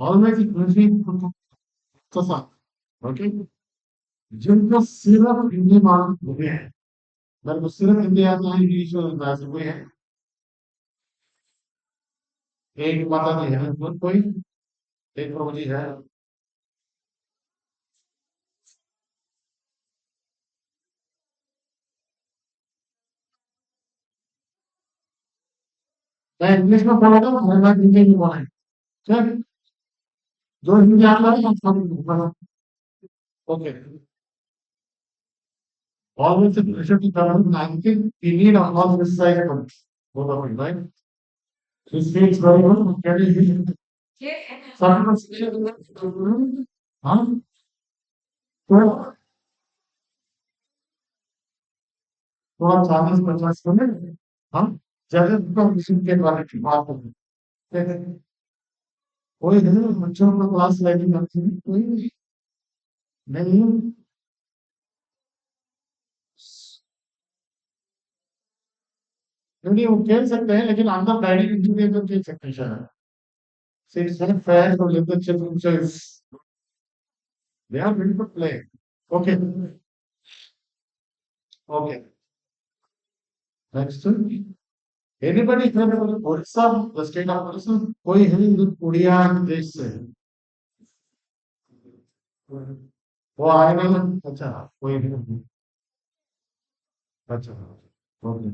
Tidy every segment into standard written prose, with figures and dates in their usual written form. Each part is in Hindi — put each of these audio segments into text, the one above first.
always using Tasa. Okay? जिनको सिर्फ हिंदी मालूम हुए हैं, मेरे को सिर्फ हिंदी आता है, इंग्लिश और अंदाज हुए हैं, एक माता जी है, कोई एक प्रभु जी है। मैं इंग्लिश में बोला था, मैं हिंदी में बोला है। ठीक, जो हिंदी आता है आप okay. Always a pleasure to travel to 19. We need all this size for both of you, right? He speaks very well. Can you hear him? Sometimes, हाँ, थोड़ा थोड़ा 40-50 मिनट, हाँ, जैसे तो किसी के बारे में बात होगी। कोई नहीं, बच्चों को क्लास लेनी आती है, कोई नहीं। नहीं वो खेल सकते हैं, लेकिन अंदर डायरेक्ट इंटरव्यू तो खेल सकते हैं शायद। सिर्फ फैन और लेकर चल they are ready to play. Okay, okay. Next, anybody here from Orissa, the state of Orissa? कोई है जो उड़िया देश से है? वो आए नहीं? अच्छा, कोई नहीं। अच्छा, ओके।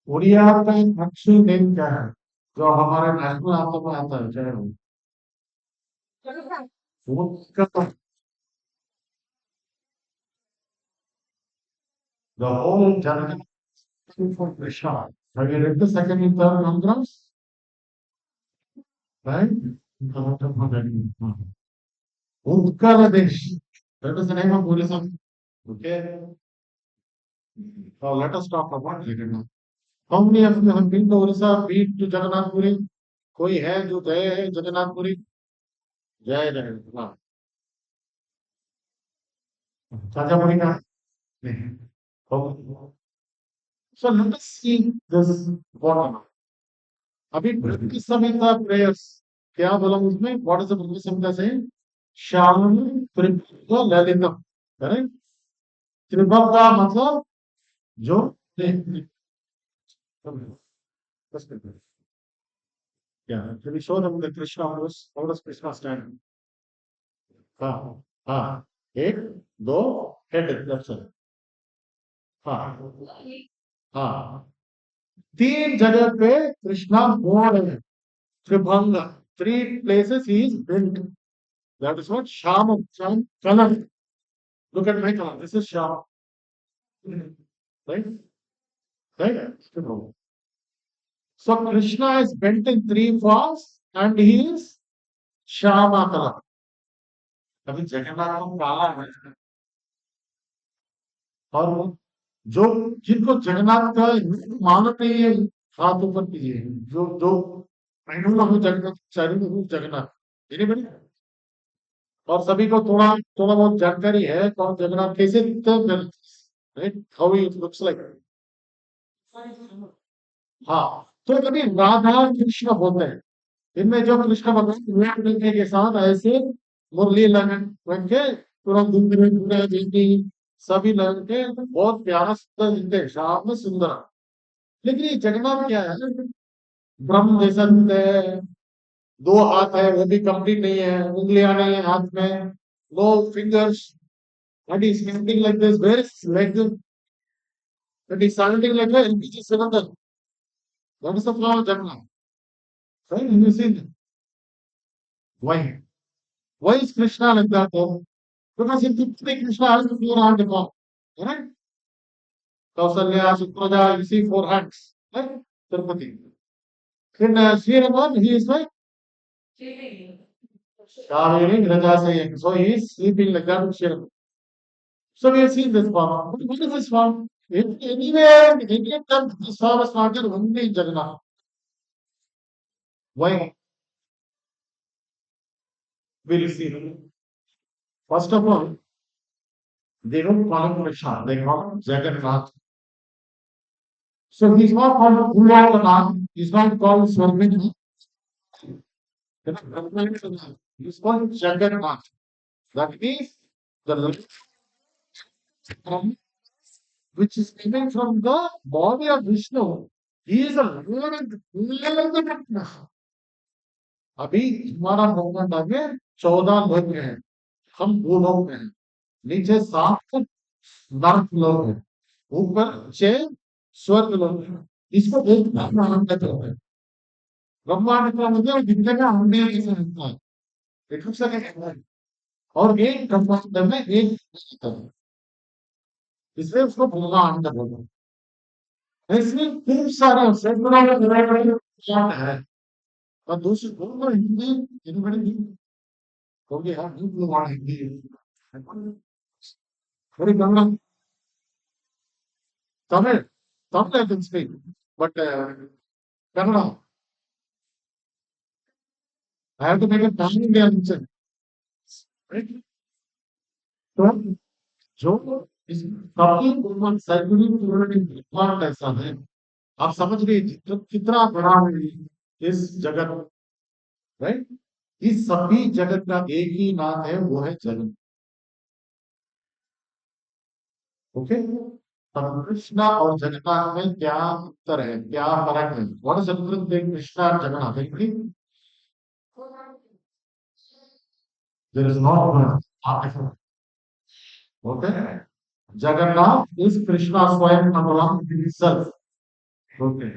उड़िया का एक्चुअल नेम क्या है, जो हमारे नेशनल एंथम में आता है, चाहे वो उसका the whole Janagan for Krishna. Have you read the second and third mantras? Right? Utkaladesh. That is the name of Buddhism. Okay. Now let us talk about it now. How many of you have been to Orissa, been to Jagannath Puri? कोई है जो गए हैं जगन्नाथपुरी? जय जय हाँ। चाचा पुरी का नहीं। Okay. So let us see this bottom. अभी ब्रह्म संहिता प्रेयर्स क्या बोला उसमें? व्हाट इज द ब्रह्म संहिता से? श्याम त्रिभुव ललितम, करेक्ट? त्रिभुव का मतलब जो क्या है? Show them the Krishna, how does Krishna stand? हाँ हाँ, एक दो हेड लेफ्ट साइड, हाँ हाँ, तीन जगह पे कृष्णा बोर्ड है, त्रिभंग, three places he is built, that is what Shyam, Shyam colour. Look at my color. This is Shah. Right? Right? So Krishna is bent in three forms and he is Shama color. अभी जगन्नाथ को काला है, और वो जो जिनको जगन्नाथ का मानते हैं, हाथ ऊपर कीजिए, जो जो I know Jagannath, Jagannath anybody, और सभी को थोड़ा थोड़ा बहुत जानकारी है कौन जगन्नाथ कैसे दिखते हैं, right? How he looks like. हाँ, तो कभी राधा कृष्ण होते हैं, इनमें जो कृष्ण भगवान मिलने के साथ ऐसे मुरली लगन रंग के पूरा घूमने पूरे बेटी सभी लग के बहुत प्यारा सुंदर दिखते हैं, शाम में सुंदर। लेकिन ये जगन्नाथ क्या है? ब्रह्म जैसा दिखते हैं, दो हाथ है वो भी कंप्लीट नहीं है, उंगलियां नहीं है हाथ में, no fingers, and he's standing like this, where is his leg? And he's sounding like a LPG cylinder. That is the flower of Jagannath. Right? You see that? Why? Why is Krishna like that? Because in Tirupati, Krishna has the four hand form. Right? Kausalya, Supraja, you see four hands. Right? Tirupati. In Sriraman, he is like Kaveri, Rajasayam. So he is sleeping like that in Sriraman. So we have seen this form. What is this form? Anywhere in Indian terms, this form is not there only in Jagannath. Why? We'll see. First of all, they don't call him Krishna, they call him Jagannath. So he's not called Purnanath, he's not called Swarmini, This one Jagannath. That means the light from which is coming from the body of Vishnu. He is a Lord. अभी हमारा ब्रह्मांड में 14 लोग हैं, हम भूलोक में हैं, नीचे 7 नर्क लोग हैं, ऊपर 6 स्वर्ग लोग हैं। इसको एक ब्रह्मांड कहते हैं। ब्रह्मांड का मतलब जितने का हमने ऐसा होता है, एक दूसरे के कहता है, और एक ब्रह्मांड में एक होता है, इसलिए उसको ब्रह्मांड बोलते हैं। इसमें खूब सारे सैकड़ों बड़े-बड़े प्लॉट है, और दूसरी दोनों हिंदी इनबड़ी क्योंकि हम हिंदू वाले हिंदी थोड़ी Ganga Tamil Tamil I can speak, but Kannada I have to make a pan-Indian accent, right? तो जो इस काफी गुणवान साइकिलिंग रिकॉर्ड ऐसा है, आप समझ लीजिए तो कितना बड़ा है इस जगत, राइट? इस सभी जगत का एक ही नाम है, वो है जगत। ओके, तब कृष्णा और जगन्नाथ में क्या अंतर है, क्या फर्क है? What is the difference between Krishna और Jagannath? There is no okay, Jagannath is Krishna Swayam Mangalam himself. Okay.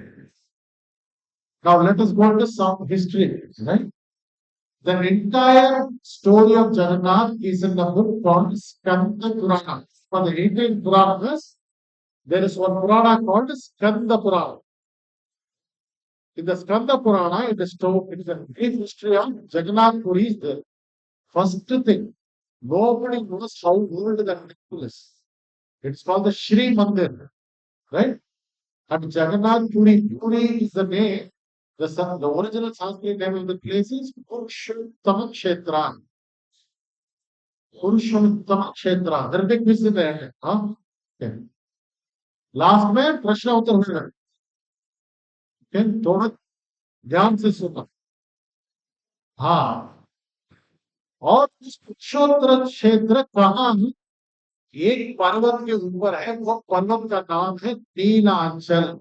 Now let us go into some history, right? The entire story of Jagannath is in the book called Skanda Purana. For the 18 Puranas, there is one Purana called Skanda Purana. In the Skanda Purana, it is a brief history of Jagannath Puri is the first thing. Nobody knows how old that temple is. It's called the Shri Mandir, right? And Jagannath Puri, Puri is the name, the original Sanskrit name of the place is Purushottama Kshetra. Purushottama Kshetra. There is a big visit there. Huh? Okay. Last में प्रश्न उत्तर होगा, थोड़ा ध्यान से सुनना। हाँ, और इस पुरुषोत्तर क्षेत्र कहाँ है? एक पर्वत के ऊपर है, वो पर्वत का नाम है नीलांचल।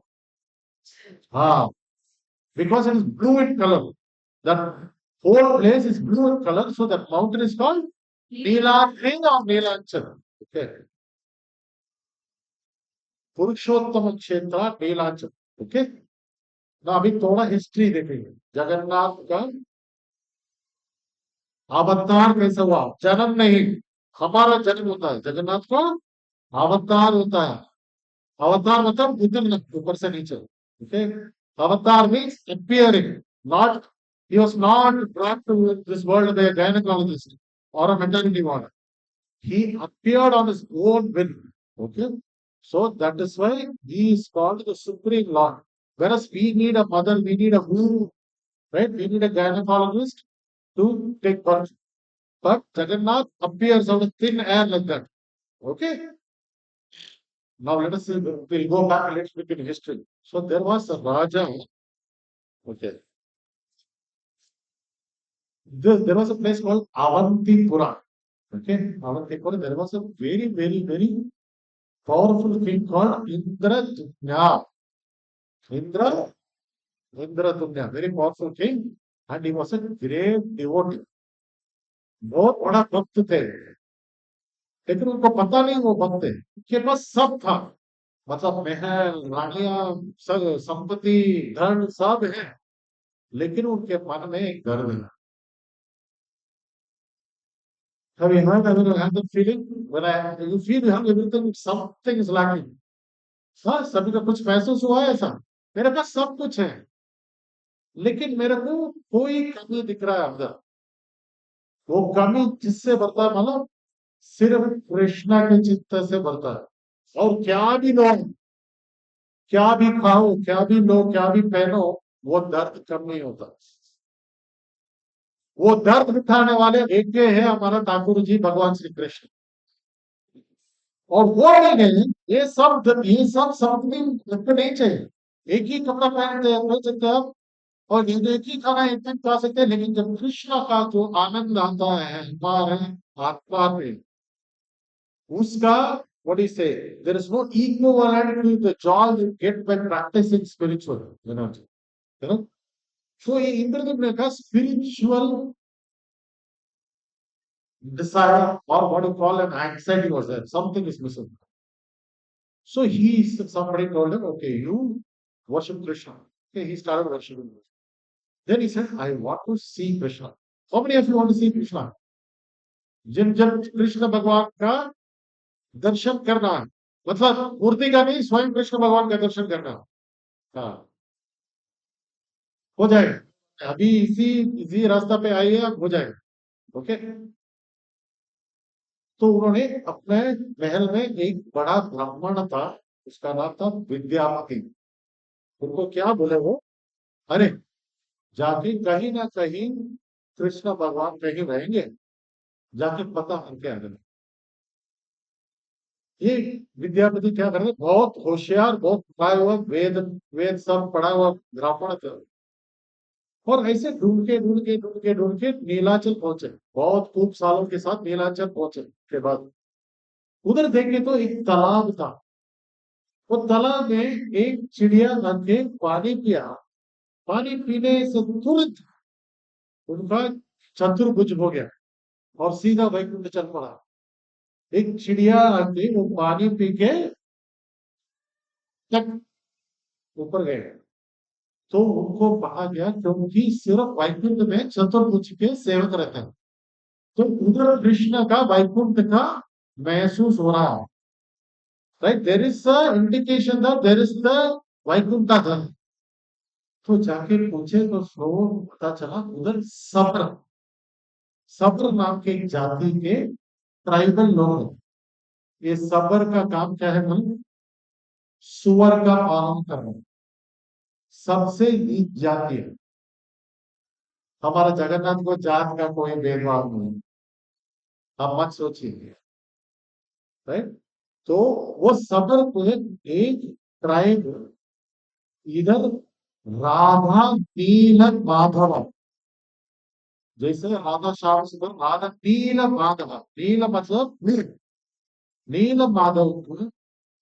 हाँ, because it is blue in color. That whole place is blue in color, so that mountain is called Neelachal or Neelachal. Okay. पुरुषोत्तम क्षेत्र नीलांचल। ओके, ना अभी थोड़ा हिस्ट्री देखेंगे। जगन्नाथ का अवतार कैसे हुआ? जन्म नहीं, हमारा जन्म होता है, जगन्नाथ का अवतार होता है। अवतार मतलब उतरना ऊपर से नीचे। ओके, अवतार means appearing, not he was not brought to this world by a gynecologist or a maternity ward. He appeared on his own will. Okay, so that is why he is called the Supreme Lord. Whereas we need a mother, we need a guru, right? We need a gynecologist to take birth. But Jagannath appears out of thin air like that. Okay. Now let us see, we'll go back a little bit in history. So there was a Raja. Okay. There was a place called Avantipura. Okay. Avantipura. There was a very, very, very powerful king called Indratunya. Indratunya, very powerful king, and he was a great devotee. बहुत बड़ा भक्त थे, लेकिन उनको पता नहीं वो भक्त थे। उनके पास सब था, मतलब महल, रानियां, सब संपत्ति, धन सब है, लेकिन उनके मन में एक गर्व है। Have you ever had the feeling when you feel you have everything, something is lacking? हाँ, सभी का कुछ महसूस हुआ है ऐसा? मेरे पास सब कुछ है, लेकिन मेरे को कोई कमी दिख रहा है अंदर। वो कमी जिससे बढ़ता है, मतलब सिर्फ कृष्णा के चित्त से बढ़ता है। और क्या भी लो, क्या भी खाओ, क्या भी लो, क्या भी पहनो, वो दर्द कम नहीं होता। वो दर्द उठाने वाले एक के हैं हमारा ठाकुर जी भगवान श्री कृष्ण। और वो नहीं, ये सब समथिंग नहीं चाहिए। एक ही कपड़ा पहनते हैं, और ये एक ही खाना एक दिन खा सकते हैं, लेकिन जब कृष्ण का जो आनंद आता है हमारे आत्मा में, उसका what do you say? There is no equivalent to the joy you get by practicing spiritual, you know. So ये इंद्रदेव ने कहा spiritual desire or what you call an anxiety was there. Something is missing. So somebody told him, okay, you worship Krishna. Okay, he started worshiping. Then he said, I want to see Krishna. How many of you want to see Krishna? जब जब कृष्ण भगवान का दर्शन करना है, मतलब मूर्ति का नहीं, स्वयं कृष्ण भगवान का दर्शन करना। हाँ, हो जाएगा। अभी इसी इसी रास्ता पे आइए, आप हो जाएगा। ओके। तो उन्होंने अपने महल में एक बड़ा ब्राह्मण था, उसका नाम था विद्यापति। उनको क्या बोले वो, अरे जाके कहीं ना कहीं कृष्ण भगवान कहीं रहेंगे, जाके पता करके आ जाना। ये विद्यापति क्या कर रहे, बहुत होशियार, बहुत पढ़ा हुआ, वेद वेद सब पढ़ा हुआ ब्राह्मण था। और ऐसे ढूंढ के नीलाचल पहुंचे, बहुत खूब सालों के साथ नीलाचल पहुंचे के बाद उधर देखे तो एक तालाब था। वो तालाब में एक चिड़िया आके पानी पिया। पानी पीने से तुरंत उनका चतुर्भुज हो गया और सीधा वैकुंठ चल पड़ा। एक चिड़िया आके वो पानी पी के तक ऊपर गए, तो उनको कहा गया क्योंकि सिर्फ वैकुंठ में चतुर्भुज के सेवक रहते हैं, तो उधर कृष्ण का वैकुंठ का महसूस हो रहा है। Right, there is indication that there is the Vaikuntha धन। तो जाके पूछे तो स्लो पता चला उधर सब्र सब्र नाम के एक जाति के ट्राइबल लोग हैं। ये सब्र का काम क्या है, मतलब सुअर का पालन करना, सबसे नीच जाति है। हमारा जगन्नाथ को जात का कोई भेदभाव नहीं, आप मत सोचिए। राइट, तो वो सब्र को एक ट्राइब इधर राधा नील माधव, जैसे राधा श्याम सुंदर, राधा नील माधव, नील मतलब नील, नील माधव को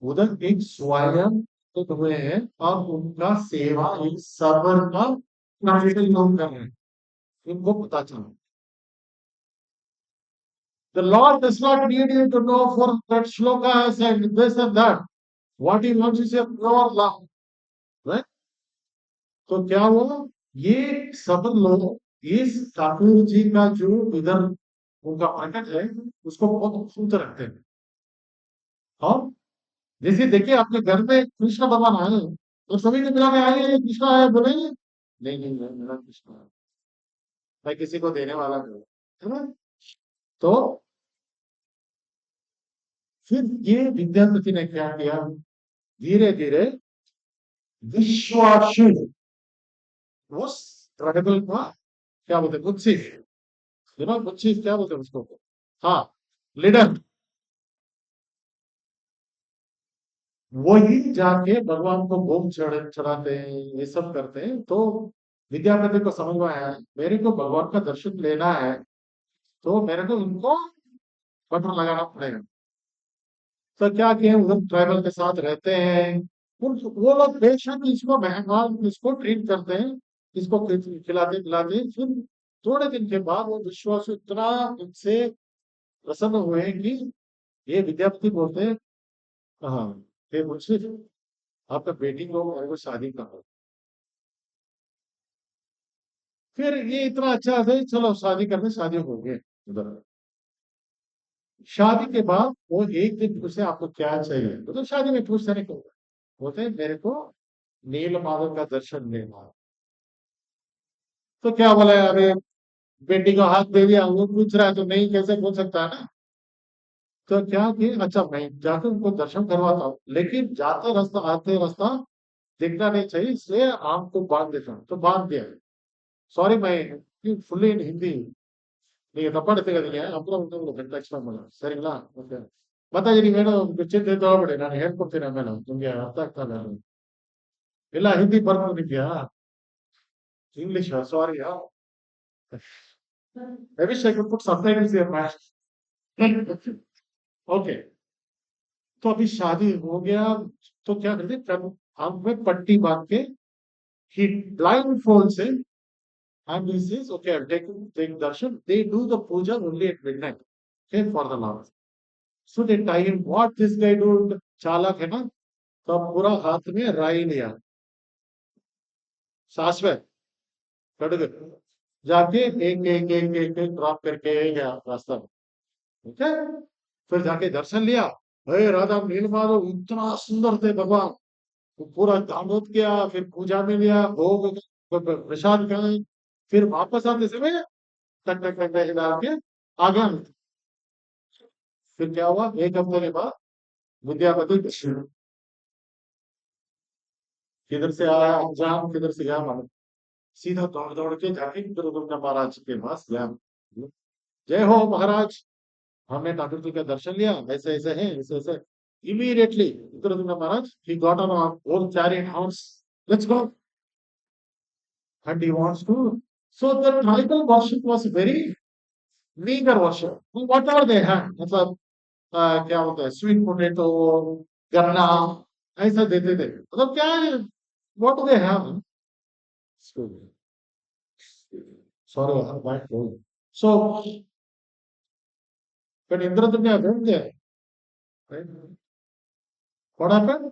उधर एक स्वयं तो हुए हैं और उनका सेवा एक सबर का ट्राइबल लोग कर रहे हैं, इनको पता चला। The Lord does not need you to know for that shloka has said this and that. What he wants is a pure love. Right? तो क्या हुआ, ये सब लोग इस ठाकुर जी का जो इधर उनका प्रकट है उसको बहुत खूबसूरत रखते हैं। और जैसे देखिए आपके घर में कृष्ण भगवान आए तो सभी को मिला के आए, कृष्ण आया बोलेंगे नहीं नहीं नहीं, मेरा कृष्ण है, मैं किसी को देने वाला नहीं, है ना। तो फिर ये विद्यापति ने क्या किया, धीरे धीरे विश्वासु उस ट्राइबल का क्या बोलते हैं, बुद्धि, बुद्धि क्या बोलते हैं उसको, हाँ, लीडर, वही जाके भगवान को भोग चढ़ाते हैं, ये सब करते हैं। तो विद्यापति को समझ में आया मेरे को भगवान का दर्शन लेना है, तो मेरे को उनको पत्र लगाना पड़ेगा। तो क्या किए, उधर ट्राइबल के साथ रहते हैं, वो लोग बेशक इसको मेहमान इसको ट्रीट करते हैं, इसको खिलाते पिलाते हैं। फिर थोड़े दिन के बाद वो विश्वास इतना उनसे प्रसन्न हुए कि ये विद्यापति बोलते हैं, हाँ, हे मुझसे आपका बेटी को मेरे को शादी करो। फिर ये इतना अच्छा है, चलो शादी करने, शादी हो गई उधर। शादी के बाद वो एक दिन पूछे आपको क्या चाहिए, तो शादी में पूछते नहीं को बोलते हैं मेरे को नील माधव का दर्शन लेना है। तो क्या बोला है, अरे बेटी को हाथ दे दिया, वो पूछ रहा है तो नहीं कैसे पूछ सकता है ना। तो क्या कि अच्छा मैं जाकर उनको दर्शन करवाता हूँ, लेकिन जाते रास्ता आते रास्ता दिखना नहीं चाहिए, इसलिए आम को बांध देता हूँ। तो बांध दिया, सॉरी मैं फुल्ली इन हिंदी நீங்க தப்பா எடுத்துக்காதீங்க, அப்புறம் உங்களுக்கு எக்ஸ்பிளைன் பண்ணலாம், சரிங்களா? ஓகே. ಮಾತಾಜಿ ನೀವೇನೋ ಚಿಂತೆ ತಗೋಬೇಡಿ, ನಾನು ಹೇಳ್ಕೊಡ್ತೀನಿ ಆಮೇಲೆ ನಿಮ್ಗೆ ಅರ್ಥ ಆಗ್ತಾ ಇಲ್ಲ, ಎಲ್ಲ Hindi ಬರ್ಕೊಂಡಿದ್ಯಾ? English, sorry, yeah. I wish I could put subtitles here, man. Okay, तो अभी शादी हो गया, तो क्या करते तब हम में पट्टी बांध के he blindfolds him and he says, okay, I'll take darshan. They do the puja only at midnight, okay, for the Lord. So they tie him. What this guy do? चालाक है ना, तो अब पूरा हाथ में राई लिया, सासवे कड़ग, जाके एक ड्रॉप करके गया रास्ता में, ठीक है। फिर जाके दर्शन लिया, हे राधा नीलमाधव इतना सुंदर थे भगवान, तो पूरा दामोद किया, फिर पूजा में लिया, भोग प्रसाद खाए, फिर वापस आते समय टक टक टक टक डाल के आ गया। फिर क्या हुआ, एक हफ्ते के बाद विद्यापति किधर से आया जाम, किधर से गया मालूम, सीधा दौड़ दौड़ के जाके दुर्गा महाराज के पास गया। जय हो महाराज, हमने ठाकुर जी का दर्शन लिया, ऐसे ऐसे है, ऐसे ऐसे। Immediately Durga Maharaj he got on a old chariot horse, let's go, and he wants to. So the tribal worship was very meager worship, whatever they had, मतलब क्या होता है, स्वीट पोटैटो, गन्ना, ऐसा देते थे, मतलब क्या है, what do they have? Sorry, I have my phone. So when Indradunya went there, right, what happened?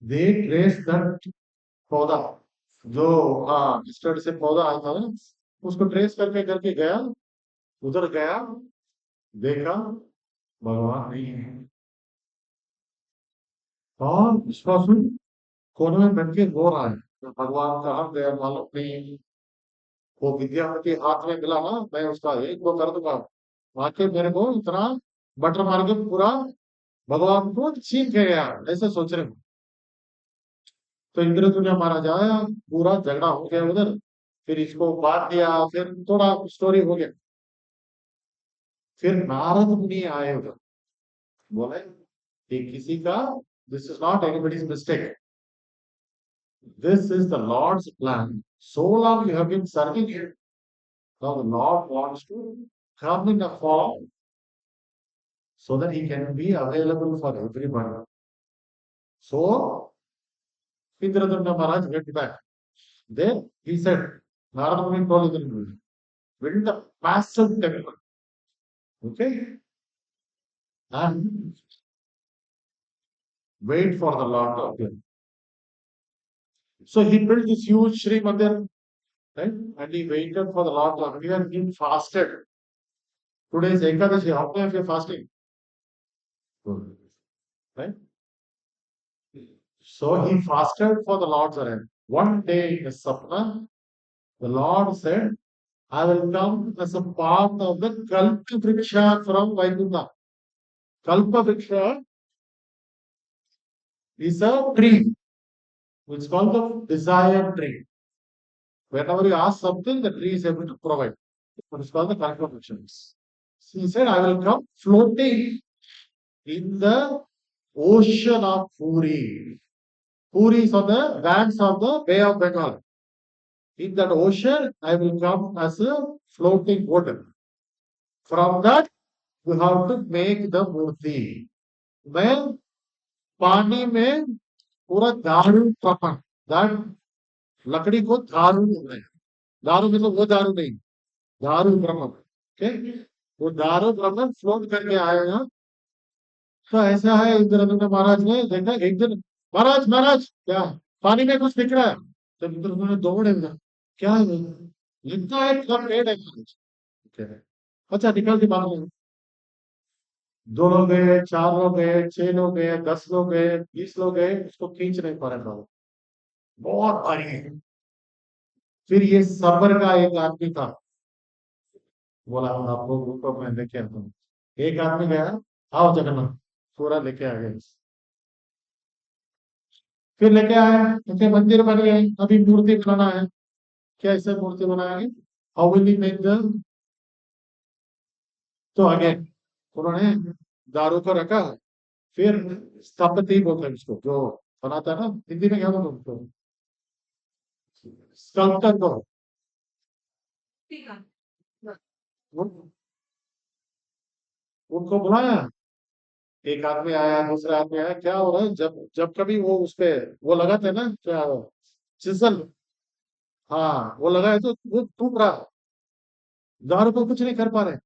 They traced that पौधा, जो हाँ स्टड से पौधा आया था ना, उसको ट्रेस करके करके गया, उधर गया, देखा भगवान नहीं है, और विश्वास कोने में बैठ के रो रहा है, तो भगवान कहाँ गया मालूम नहीं। वो विद्यापति हाथ में मिला ना, मैं उसका एक दो कर दूंगा, वाकई मेरे को इतना बटर मार के पूरा भगवान को छीन के गया, ऐसे सोच रहे हो। तो इंद्रदुम्न महाराज आया, पूरा झगड़ा हो गया उधर, फिर इसको बांट दिया, फिर थोड़ा स्टोरी हो गया। फिर नारद मुनि आए उधर, बोले कि किसी का, this is not anybody's mistake, this is the lord's plan, so long you have been serving him, now the lord wants to come in a form so that he can be available for everybody. So Indradumna Maharaj went back. Then he said, Narada Muni told him, build a massive temple, okay, and wait for the Lord to appear. So he built this huge Sri Mandir, right? And he waited for the Lord to appear, and he fasted. Today is Ekadashi. How many of you are fasting? Good. Right? So he fasted for the Lord's arrival. One day in Sapna, the Lord said, I will come as a part of the Kalpa Vriksha from Vaikuntha. Kalpa Vriksha is a tree, which is called the desire tree. Whenever you ask something, the tree is able to provide. What is called the Kalpa Vriksha. So he said, I will come floating in the ocean of Puri. Puri is on the banks of the Bay of Bengal. In that ocean, I will come as a floating water. From that, you have to make the murti. मैं पानी में पूरा दारू प्रपन, दारू लकड़ी को दारू बोलते हैं, दारू मतलब वो दारू नहीं, दारू प्रपन, ओके, वो दारू प्रपन फ्लोट करके आएगा। तो ऐसा है, इंद्रदुम्न महाराज ने देखा एक दिन, महाराज महाराज क्या पानी में कुछ दिख रहा है, तो इंद्रदुम्न दौड़े उधर, क्या है लिखता है कब पेड़ है महाराज, अच्छा निकल के बाहर, दो लोग गए, चार लोग गए, 6 लोग गए, 10 लोग गए, 20 लोग गए, उसको खींच नहीं पा रहा था, बहुत भारी है। फिर ये सबर का एक आदमी था, बोला आपको ग्रुप में लेके आता हूँ, एक आदमी गया, आओ जगन्नाथ, पूरा लेके आ गए, फिर लेके आए, उनके मंदिर बन गए, अभी मूर्ति बनाना है, कैसे मूर्ति बनाएंगे, how will we make the, तो आगे उन्होंने दारू को रखा, फिर स्थपति बोलते हैं उसको, जो बनाता है ना, हिंदी में क्या बोलते हैं उसको, स्कल्प्टर को उन- उनको बुलाया, एक आदमी आया, दूसरा आदमी आया, क्या हो रहा है, जब जब कभी वो उस पे वो लगाते ना क्या, चिजल, हाँ वो लगाए तो वो टूट रहा, दारू को कुछ नहीं कर पा रहे।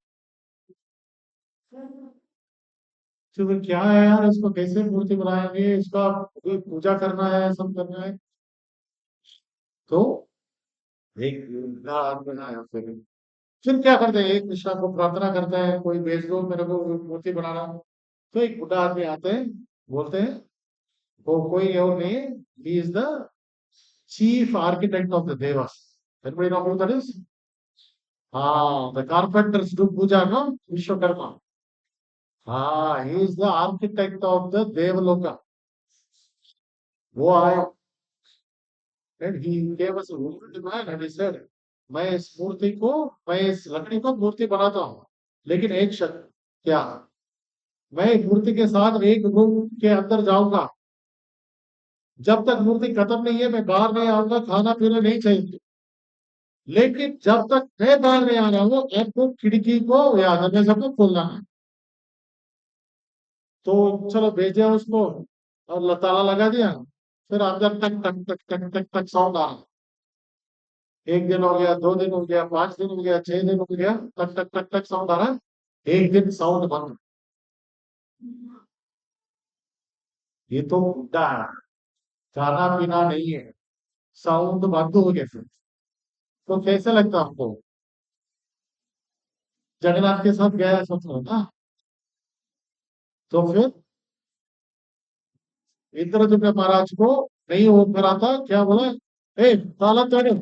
तो फिर क्या है यार, इसको कैसे मूर्ति बनाएंगे, इसका कोई पूजा करना है, सब करना है। तो एक बूढ़ा आदमी आया, फिर क्या करते हैं, एक कृष्णा को प्रार्थना करते हैं, कोई भेज दो मेरे को मूर्ति बनाना। तो एक बुढ़ा आदमी आते हैं, बोलते हैं, वो कोई और नहीं, he is the chief architect of the devas. Everybody know who that is? हाँ, the carpenters do puja no, Vishwakarma. हाँ, he is the architect of the Devaloka. वो आए, and he gave us a wood man and he said, मैं इस मूर्ति को, मैं इस लकड़ी को मूर्ति बनाता हूँ, लेकिन एक शर्त, क्या, मैं एक मूर्ति के साथ एक रूम के अंदर जाऊंगा, जब तक मूर्ति खत्म नहीं है मैं बाहर नहीं आऊंगा, खाना पीना नहीं चाहिए, लेकिन जब तक मैं बाहर नहीं आ रहा हूँ आपको खिड़की को या दरवाजा को खोलना है। तो चलो भेजे उसको, और ताला लगा दिया, फिर अंदर टक टक टक टक टक टक साउंड आ रहा। एक दिन हो गया, 2 दिन हो गया, 5 दिन हो गया, 6 दिन हो गया, टक टक टक टक साउंड आ रहा है। एक दिन साउंड बंद, ये तो बुड्ढा है, खाना पीना नहीं है, साउंड बंद हो गया। फिर तो कैसे लगता आपको, जगन्नाथ के साथ गया सोच रहा था। तो फिर इंद्रदुम्न महाराज को नहीं हो करा था, क्या बोला, ए ताला तोड़ो,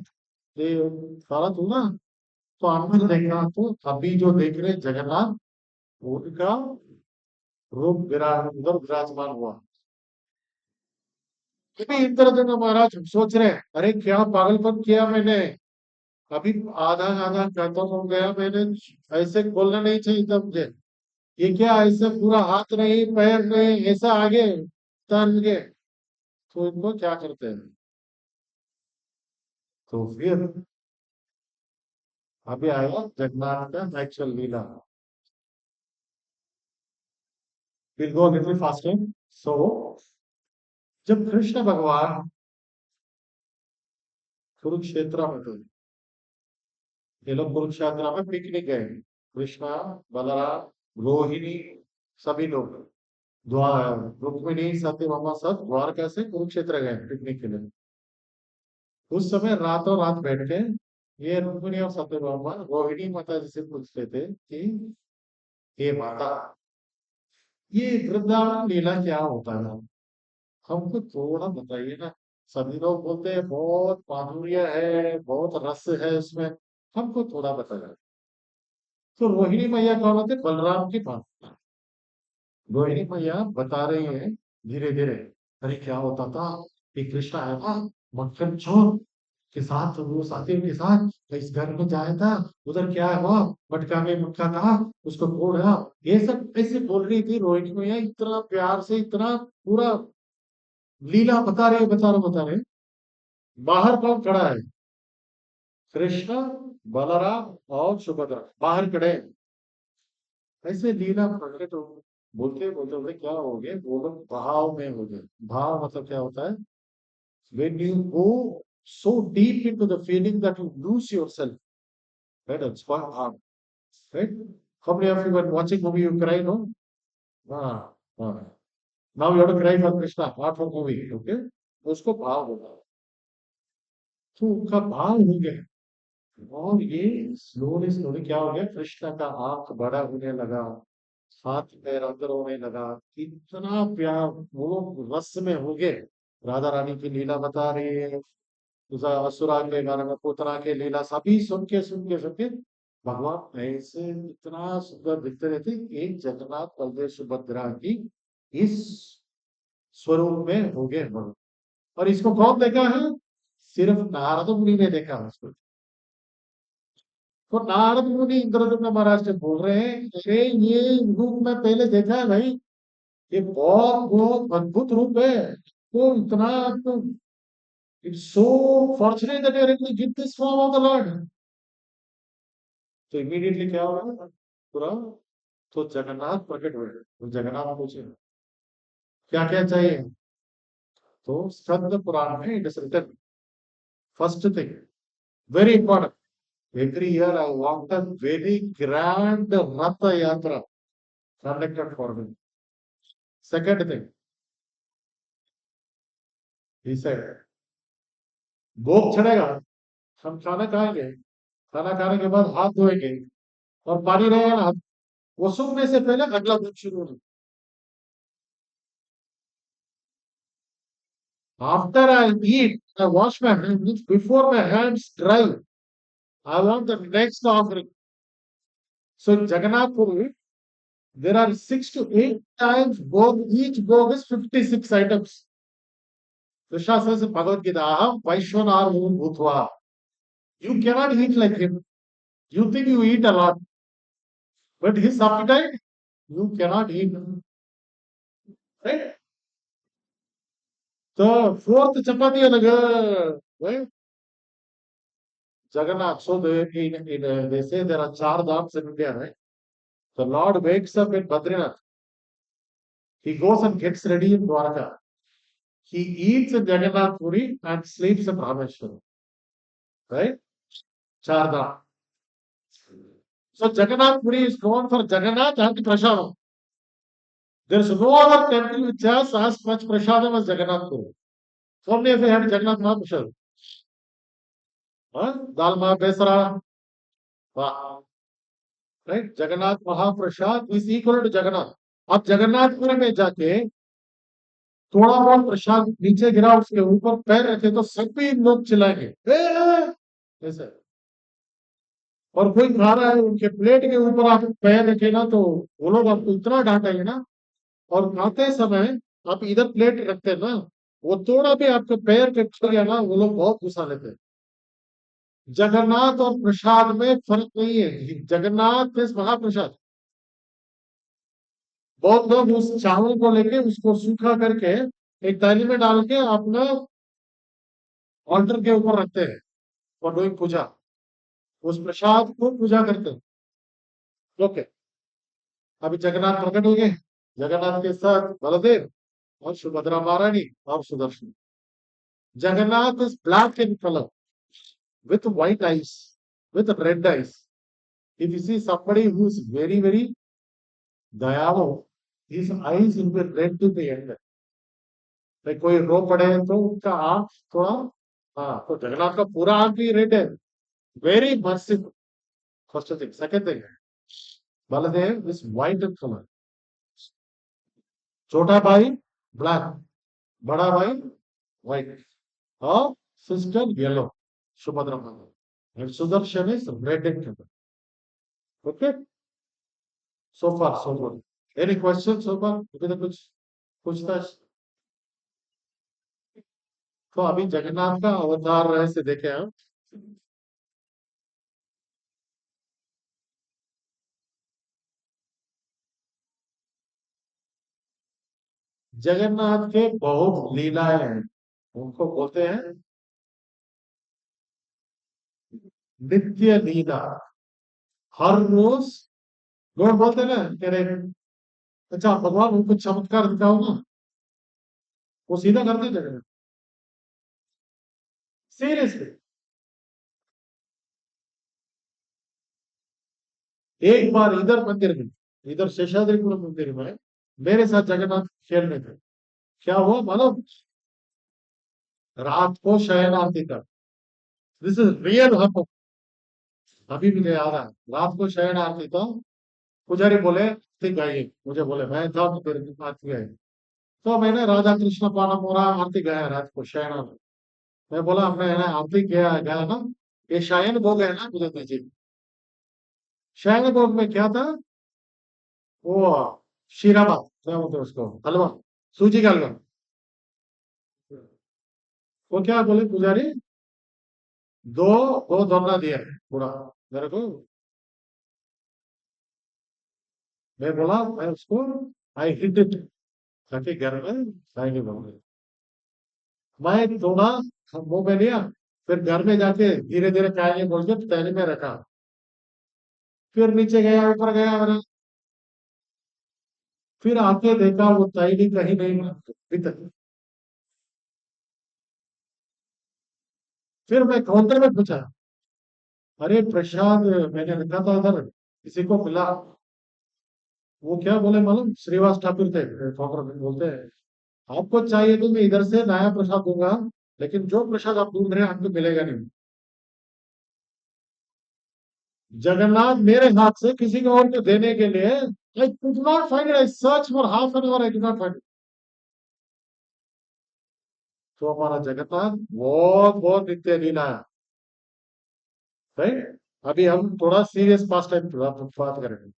ये ताला तू ना। तो अंदर देखा तो अभी जो देख रहे जगन्नाथ, उनका रूप उधर विराजमान हुआ। अभी इंद्रदुम्न महाराज सोच रहे, अरे क्या पागलपन किया मैंने, अभी आधा आधा खत्म हो गया मैंने, ऐसे खोलना नहीं चाहिए था मुझे, ये क्या ऐसे पूरा हाथ नहीं पैर नहीं ऐसा आगे तन के। तो इनको क्या करते हैं, तो फिर अभी आया जगन्नाथ का नेचुरल लीला। Will go little faster. So जब कृष्ण भगवान कुरुक्षेत्र में थे, ये लोग कुरुक्षेत्र में पिकनिक गए, कृष्णा, बलराम, रोहिणी, सभी लोग, द्वार रुक्मिणी सत्यभामा सब द्वारका से कुरुक्षेत्र गए पिकनिक के लिए। उस समय रातों रात बैठ के ये रुक्मिणी और सत्यभामा रोहिणी माता जी से पूछते थे कि हे माता, ये वृंदावन लीला क्या होता है, हमको थोड़ा बताइए ना। सभी लोग बोलते हैं बहुत माधुर्य है, बहुत रस है उसमें, हमको थोड़ा बताइए। तो रोहिणी मैया कौन होते, बलराम की माता। रोहिणी मैया बता रही है धीरे धीरे, अरे क्या होता था, कि कृष्णा है ना, मक्खन चोर के साथ, वो साथी के साथ इस घर में जाया था, उधर क्या है वो मटका में मटका था, उसको फोड़ा, ये सब ऐसे बोल रही थी रोहिणी मैया, इतना प्यार से, इतना पूरा लीला बता रहे बता रहे बता रहे। बाहर कौन खड़ा है, कृष्ण, बलराम और सुभद्रा बाहर खड़े हैं। ऐसे लीला प्रकट हो, बोलते बोलते बोलते क्या हो गए, वो लोग भाव में हो गए। भाव मतलब क्या होता है, when you go so deep into the feeling that you lose yourself, right? That's called bhav, right? How many of you were watching movie you cry, no? Ah, ah. Now you have to cry for Krishna, not for movie, okay? उसको भाव होगा, तो उनका भाव हो गया। और ये स्लोली स्लोली क्या हो गया, कृष्ण का आंख बड़ा होने लगा, हाथ पैर अंदर होने लगा, इतना प्यार, वो लोग रस में हो गए। राधा रानी की लीला बता रही है, दूसरा असुरा के बारे में, पूतना के लीला, सभी सुन के सुन के सुन के भगवान ऐसे इतना सुंदर दिखते रहते, एक जगन्नाथ बलदेव सुभद्रा की इस स्वरूप में हो गए बड़े। और इसको कौन देखा है, सिर्फ नारद मुनि ने देखा है उसको। तो नारद मुनि इंद्रदुम्न महाराज से बोल रहे हैं, अरे ये रूप मैं पहले देखा है भाई, ये बहुत बहुत अद्भुत रूप है, तो इतना तो It's so fortunate that you're able to give this form of the Lord. तो इमीडिएटली क्या होगा पूरा तो जगन्नाथ प्रकट हुए तो जगन्नाथ पूछे क्या क्या चाहिए तो स्कंद पुराण में it is written first thing very important every year I want a very grand Rath Yatra conducted for me. Second thing, he said, भोग चढ़ेगा हम खाना खाएंगे खाना खाने के बाद हाथ धोएंगे और पानी रहेगा ना वो सूखने से पहले अगला भोग शुरू होगा after I eat I wash my hands before my hands dry I want the next offering so in Jagannath Puri there are 6 to 8 times bhog each bhog is 56 items Krishna says in Bhagavad Gita aham vaishwanar bhutva you cannot eat like him you think you eat a lot but his appetite you cannot eat right so fourth chapati right Jagannath so they say there are char dhams in India right the Lord wakes up in Badrinath he goes and gets ready in Dwarka he eats in Jagannath Puri and sleeps in Rameshwaram right char dham so Jagannath Puri is known for Jagannath and Prasadam there is no other temple which has as much Prasadam as Jagannath Puri so many of you had Jagannath Mahaprasad Dalma Besra right Jagannath Mahaprasad is equal to Jagannath अब जगन्नाथपुरी में जाके थोड़ा बहुत प्रसाद नीचे गिरा उसके ऊपर पैर रखे तो सभी लोग चिल्लाएंगे ऐसे और कोई खा रहा है उनके प्लेट के ऊपर आप पैर रखे ना तो वो लोग आपको इतना डांटेंगे ना और खाते समय आप इधर प्लेट रखते हैं ना वो थोड़ा भी आपके पैर के छू गया ना वो लोग बहुत गुस्सा लेते हैं जगन्नाथ और प्रसाद में फर्क नहीं है जगन्नाथ इज महाप्रसाद बहुत लोग उस चावल को लेके उसको सूखा करके एक थाली में डाल के अपना ऑल्टर के ऊपर रखते हैं और डूइंग पूजा उस प्रसाद को पूजा करते हैं ओके अभी जगन्नाथ प्रकट हो गए जगन्नाथ के साथ बलदेव और सुभद्रा महारानी और Sudarshan Jagannath is black in colour with white eyes with red eyes if you see somebody who's very dayalu his eyes will be red to the end like कोई रो पड़े तो उसका आंख थोड़ा हाँ तो जगन्नाथ का पूरा आंख भी रेड है very merciful first thing second thing Baldev is white in colour छोटा भाई ब्लैक बड़ा भाई व्हाइट और सिस्टर येलो सुभद्रा माता and Sudarshan is red in color okay so far so good any questions so far अभी तक कुछ पूछता है तो अभी जगन्नाथ का अवतार रहस्य देखे हम जगन्नाथ के बहुत लीलाएं हैं उनको बोलते हैं नित्य लीला हर रोज लोग बोलते हैं ना कह रहे अच्छा भगवान उनको चमत्कार दिखाओ ना वो सीधा करते जगन्नाथ सीरियसली एक बार इधर मंदिर में इधर शेषाद्रिपुरम मंदिर में मेरे साथ जगन्नाथ खेलने थे क्या हुआ मालूम रात को शयन आरती का दिस इज रियल हैपन अभी भी याद है रात को शयन आरती था पुजारी बोले आरती गाइए मुझे बोले मैं था फिर आरती गाई तो मैंने राधा कृष्ण पाना मोरा आरती गाया रात को शयन आरती मैं बोला हमने है ना आरती किया गाया ना ये शयन भोग है ना मुझे दीजिए शयन भोग में क्या था वो शीराबाद क्या बोलते हैं उसको हलवा सूजी का हलवा वो क्या बोले पुजारी दो दो दोना दिया है पूरा मेरे को मैं बोला मैं उसको आई हिट इट ताकि घर में खाएंगे बोले मैं थोड़ा हम मुंह में लिया, फिर घर में जाके धीरे धीरे खाएंगे बोल के तैली में रखा, फिर नीचे गया ऊपर गया मेरा, फिर आके देखा वो तैली कहीं नहीं भीतर। फिर मैं काउंटर में पूछा, अरे प्रसाद मैंने रखा था उधर, किसी को मिला? वो क्या बोले मालूम, श्रीवास ठाकुर थे काउंटर में, बोलते हैं आपको चाहिए तो मैं इधर से नया प्रसाद दूंगा, लेकिन जो प्रसाद आप ढूंढ रहे हैं आपको मिलेगा नहीं। जगन्नाथ मेरे हाथ से किसी को और को देने के लिए, I could not find it. I searched for half an hour. I could not find it. तो हमारा जगन्नाथ बहुत बहुत नित्य लीला है, राइट। अभी हम थोड़ा सीरियस पास्ट टाइम बात करेंगे।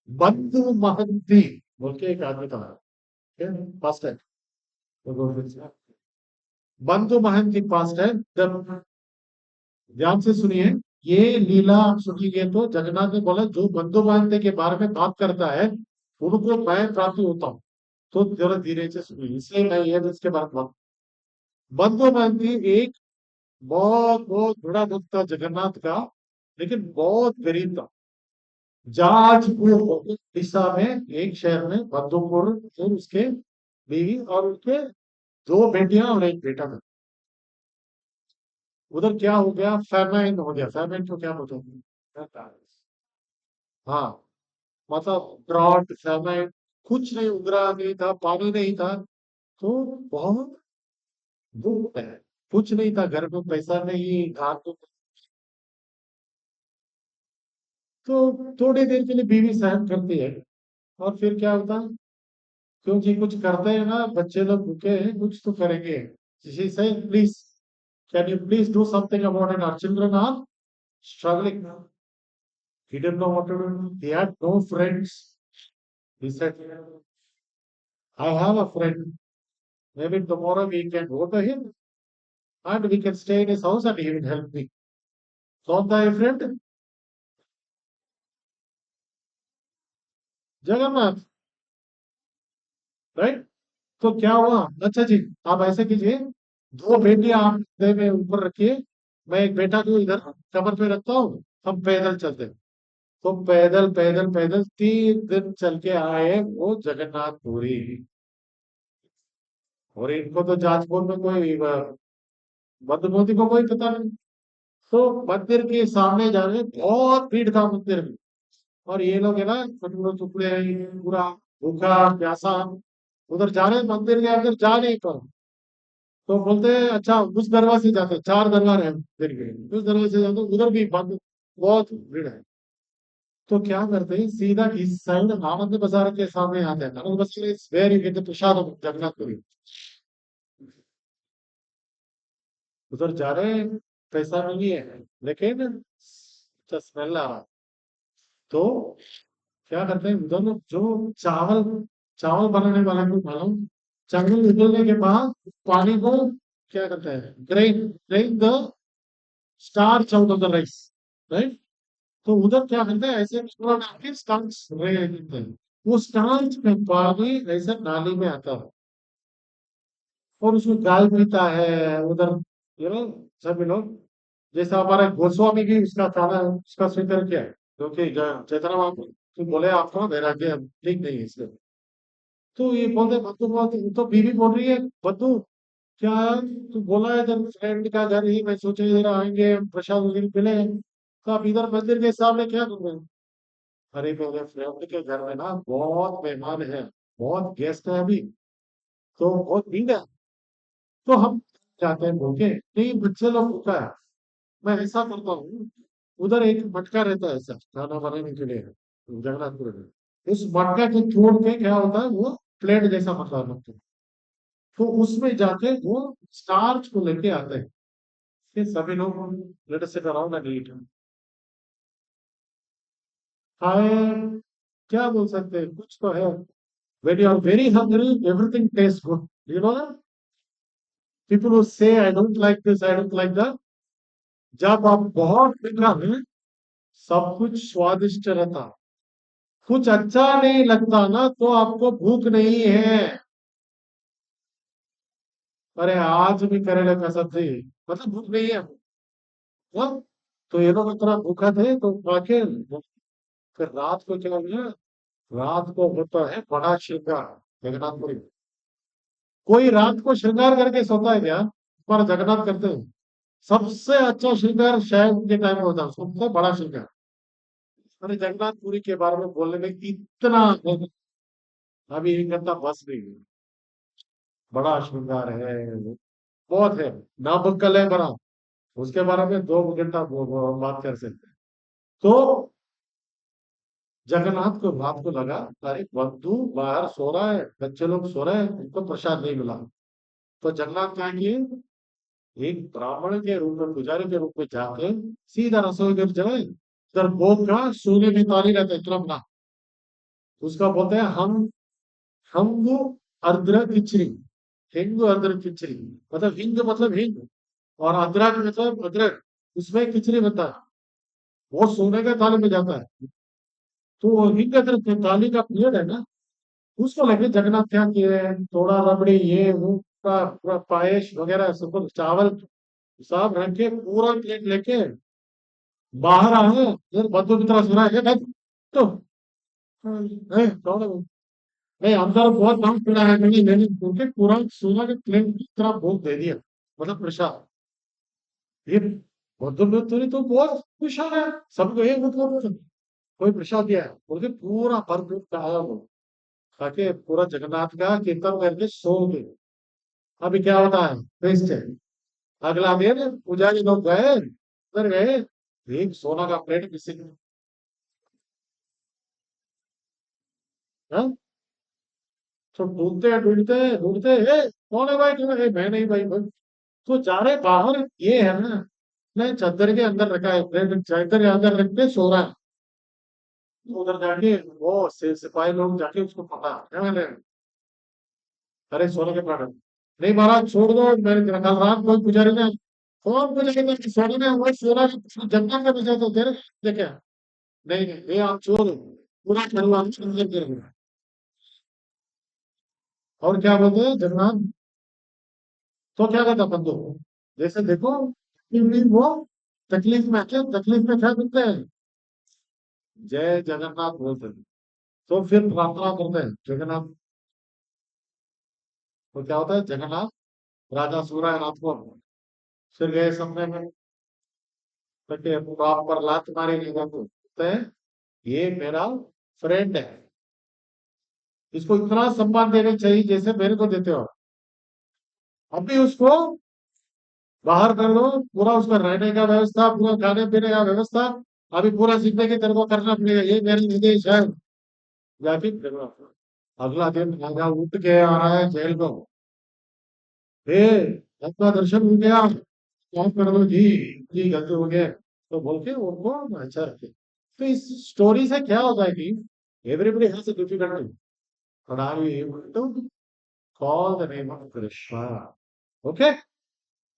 बंधु महंती बोल के एक आदमी था, पास्ट टाइम। बंधु महंती पास्ट टाइम, जब ध्यान से सुनिए, ये लीला आप सुनिए तो जगन्नाथ ने बोला जो बंधु महंती के बारे में बात करता है उनको मैं प्राप्ति होता हूँ। तो जरा धीरे से सुनिए, इसलिए मैं ये जिसके बारे में बात, बंधु महंती एक बहुत बहुत बड़ा भक्त था जगन्नाथ का, लेकिन बहुत गरीब था। जाजपुर उड़ीसा में एक शहर में बंधुपुर, और उसके बीवी और उनके दो बेटियां और एक बेटा था। उधर क्या हो गया, फैमाइन हो गया। फैमाइन को क्या बोलते हैं? हाँ, मतलब ड्रॉट, फैमाइन, कुछ नहीं उग रहा, नहीं था पानी, नहीं था। तो बहुत दुख है, कुछ नहीं था घर में, पैसा नहीं, धान तो। तो थोड़ी देर के लिए बीवी सहन करती है, और फिर क्या होता है, क्योंकि कुछ करते हैं ना, बच्चे लोग भूखे हैं, कुछ तो करेंगे। She said, please, can you please do something about it? Our children are struggling. He didn't know what to do. He had no friends. He said, I have a friend. Maybe tomorrow we can go to him and we can stay in his house and he will help me. कौन था ये फ्रेंड? जगन्नाथ, राइट। तो क्या हुआ, अच्छा जी, आप ऐसे कीजिए, दो बेटियां आप दे में ऊपर रखिए, मैं एक बेटा को इधर कमर पे रखता हूँ, हम पैदल चलते हैं। तो पैदल पैदल पैदल 3 दिन चल के आए वो जगन्नाथपुरी। और इनको तो जाजपुर में कोई मधुमती को कोई पता नहीं। तो मंदिर के सामने जा रहे, बहुत भीड़ था मंदिर में, और ये लोग है ना टुकड़े टुकड़े, पूरा भूखा प्यासा, उधर जा रहे, मंदिर के अंदर जा नहीं पा। तो बोलते हैं अच्छा उस दरवाजे से जाते, 4 दरबार है मंदिर के, उस दरवाजे से जाते, उधर भी बंद, बहुत भीड़ है। तो क्या करते हैं, सीधा इस साइड आनंद बाजार के सामने आते हैं। Anand Bazar is where you get the prasad of Jagannathpuri. उधर जा रहे हैं, पैसा नहीं है, लेकिन स्मेल आ रहा। तो क्या करते हैं उधर लोग, जो चावल चावल बनाने वाले को मालूम, चावल उबलने के बाद पानी को क्या करते हैं, drain the starch out of the rice, right. तो उधर क्या करते हैं, ऐसे स्टार्च रह देते हैं, वो स्टार्च में पानी ऐसे नाली में आता है, और उसको गाय पीता है उधर, यू नो, सभी लोग। जैसा हमारा गोस्वामी भी उसका खाना, उसका स्वीकार किया है, क्योंकि चैतन्य आप तो बोले आपको वैराग्य ठीक नहीं है इसलिए। तो ये बोलते बद्दू बोलते, तो बीवी बोल रही है, बद्दू क्या तू बोला है जब फ्रेंड का घर ही, मैं सोचे इधर आएंगे प्रसाद वगैरह मिले, तो आप इधर मंदिर के सामने क्या कर रहे हैं? अरे मेरे फ्रेंड के घर में ना बहुत मेहमान है, बहुत गेस्ट है अभी, तो बहुत भीड़ है, तो हम जाते हैं बोल के, नहीं बच्चे लोग भूखा है। मैं ऐसा करता हूँ, उधर एक मटका रहता है ऐसा खाना बनाने के लिए जगन्नाथपुर में, उस मटका को तोड़ के क्या होता है, वो प्लेट जैसा मटका बनता है, तो उसमें जाके वो स्टार्च को लेके आते हैं, फिर सभी लोग let us sit around and eat. खाए, क्या बोल सकते हैं, कुछ तो है। when you are very hungry everything tastes good, you know that? People who say I don't like this, I don't like that, जब आप बहुत भूखा हैं सब कुछ स्वादिष्ट रहता, कुछ अच्छा नहीं लगता ना तो आपको भूख नहीं है। अरे आज भी करेले का सब्जी, मतलब भूख नहीं है। हाँ? तो ये लोग इतना भूखा थे तो आके फिर रात को क्या हुआ, रात को होता है बड़ा श्रृंगार जगन्नाथपुरी में। कोई रात को श्रृंगार करके सोता है क्या? हमारा जगन्नाथ करते हैं। सबसे अच्छा श्रृंगार शायद उनके टाइम में होता है, सबसे बड़ा श्रृंगार। अरे जगन्नाथपुरी के बारे में बोलने में इतना है, अभी एक घंटा बस नहीं है। बड़ा श्रृंगार है, बहुत है, नाबुक्कल है बड़ा। उसके बारे में 2 घंटा बात कर सकते हैं। तो जगन्नाथ को रात को लगा, अरे बंधु बाहर सो रहा है, बच्चे लोग सो रहे हैं, उनको प्रसाद नहीं मिला। तो जगन्नाथ क्या किए, एक ब्राह्मण के रूप में, पुजारी के रूप में जाके सीधा रसोई घर जाए, उधर भोग का सोने में ताली रहता है इतना बड़ा, उसका बोलते हैं हम वो अर्द्र खिचड़ी, हिंग अर्द्र खिचड़ी, मतलब हिंग मतलब हिंग, और अदरक मतलब अदरक, उसमें खिचड़ी बनता है। वो सोने के थाली में जाता है। तो वो हिंग अदरक थाली का पेड़ है ना, उसको लेके जगन्नाथ क्या किए हैं, थोड़ा रबड़ी ये वो पूरा पूरा पायस वगैरह सब चावल सब रख के पूरा प्लेट लेके बाहर आए, फिर बंधु की तरह सुना है भाई। तो कौन है वो? नहीं, अंदर बहुत दाम पड़ा है, मैंने मैंने उनके पूरा सोना के प्लेट की तरह भोग दे दिया, मतलब प्रसाद। ये बौद्ध मित्र तो बहुत खुश है, सबको एक मतलब कोई प्रसाद दिया है, बोल के पूरा भर पेट खाया वो, ताकि पूरा जगन्नाथ का कीर्तन करके सो गए। अभी क्या होता है, फेस्ट है, अगला दिन पुजारी लोग गए, उधर गए, एक सोना का प्लेट किसी ने, हाँ? तो ढूंढते ढूंढते, कौन है भाई, कौन है? मैं नहीं भाई, भाई तो जा रहे बाहर, ये है ना, मैं चादर के अंदर रखा है प्लेट, चादर के अंदर रख के सो रहा है। तो उधर जाके वो सिपाही लोग जाके उसको पता क्या मैंने, अरे सोने के प्लेट, नहीं महाराज छोड़ दो, मैंने कल रात कोई पुजारी ने फोन पुजारी ने सोने में वो सोना जंगल में बचा तो तेरे देखे, नहीं नहीं ये आप छोड़ दो, पूरा परिवार सुंदर करेंगे। और क्या बोलते हैं जगन्नाथ, तो क्या कहता बंदो, जैसे देखो वो तकलीफ में क्या, तकलीफ में क्या करते हैं, जय जगन्नाथ बोलते हैं। तो फिर प्रार्थना करते हैं जगन्नाथ, तो क्या होता है, जगन्नाथ राजा सूरा है रात को, फिर गए सपने में, तो आप पर लात मारी नहीं बोलते हैं, ये मेरा फ्रेंड है, इसको इतना सम्मान देना चाहिए जैसे मेरे को देते हो। अभी उसको बाहर कर लो, पूरा उसका रहने का व्यवस्था, पूरा खाने पीने का व्यवस्था, अभी पूरा जिंदगी तेरे को करना पड़ेगा, ये मेरे निर्देश है। जाके अगला दिन राजा उठ के आ रहा है जेल को, हे आपका दर्शन हो गया, माफ कर दो जी गलती हो गया, तो बोल के उनको अच्छा रखे। तो इस स्टोरी से क्या होता है कि everybody has a difficulty, but are you able to call the name of Krishna? Okay,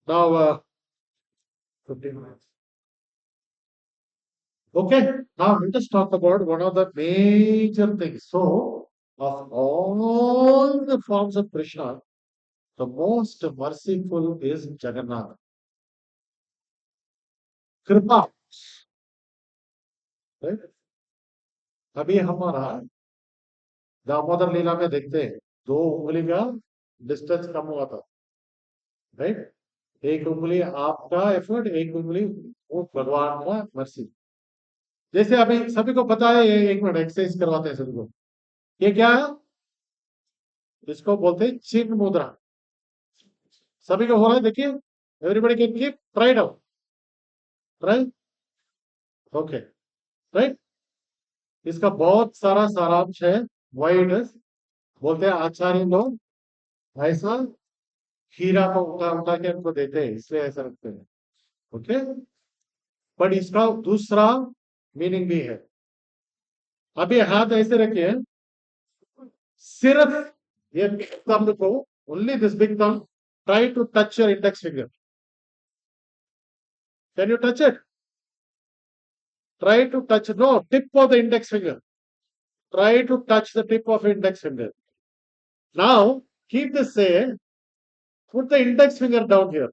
now 15 minutes. Okay, now let us talk about one of the major things. So, of all the forms of Krishna, the most merciful is Jagannath. Kripa. Right? अभी हमारा दामोदर लीला में देखते हैं, 2 उंगली का डिस्टेंस कम हुआ था, राइट? एक उंगली आपका एफर्ट, एक उंगली वो भगवान का मर्सी। जैसे अभी सभी को पता है, ये 1 मिनट एक्सरसाइज करवाते हैं सभी को, ये क्या है, इसको बोलते हैं चिन्ह मुद्रा। सभी को हो रहा है, देखिए, everybody can keep tried out, right? Okay, right? इसका बहुत सारा सारांश है, व्हाई इट इज, बोलते हैं आचार्य लोग ऐसा हीरा को उठा उठा के उनको देते हैं, इसलिए ऐसा रखते हैं। ओके, बट इसका दूसरा मीनिंग भी है। अभी हाथ ऐसे रखिए, सिर्फ ये थंब को, only this big thumb, try to touch your index finger, can you touch it? Try to touch, no, tip of the index finger. Try to touch the tip of index finger. Now, keep this say, Put the index finger down here.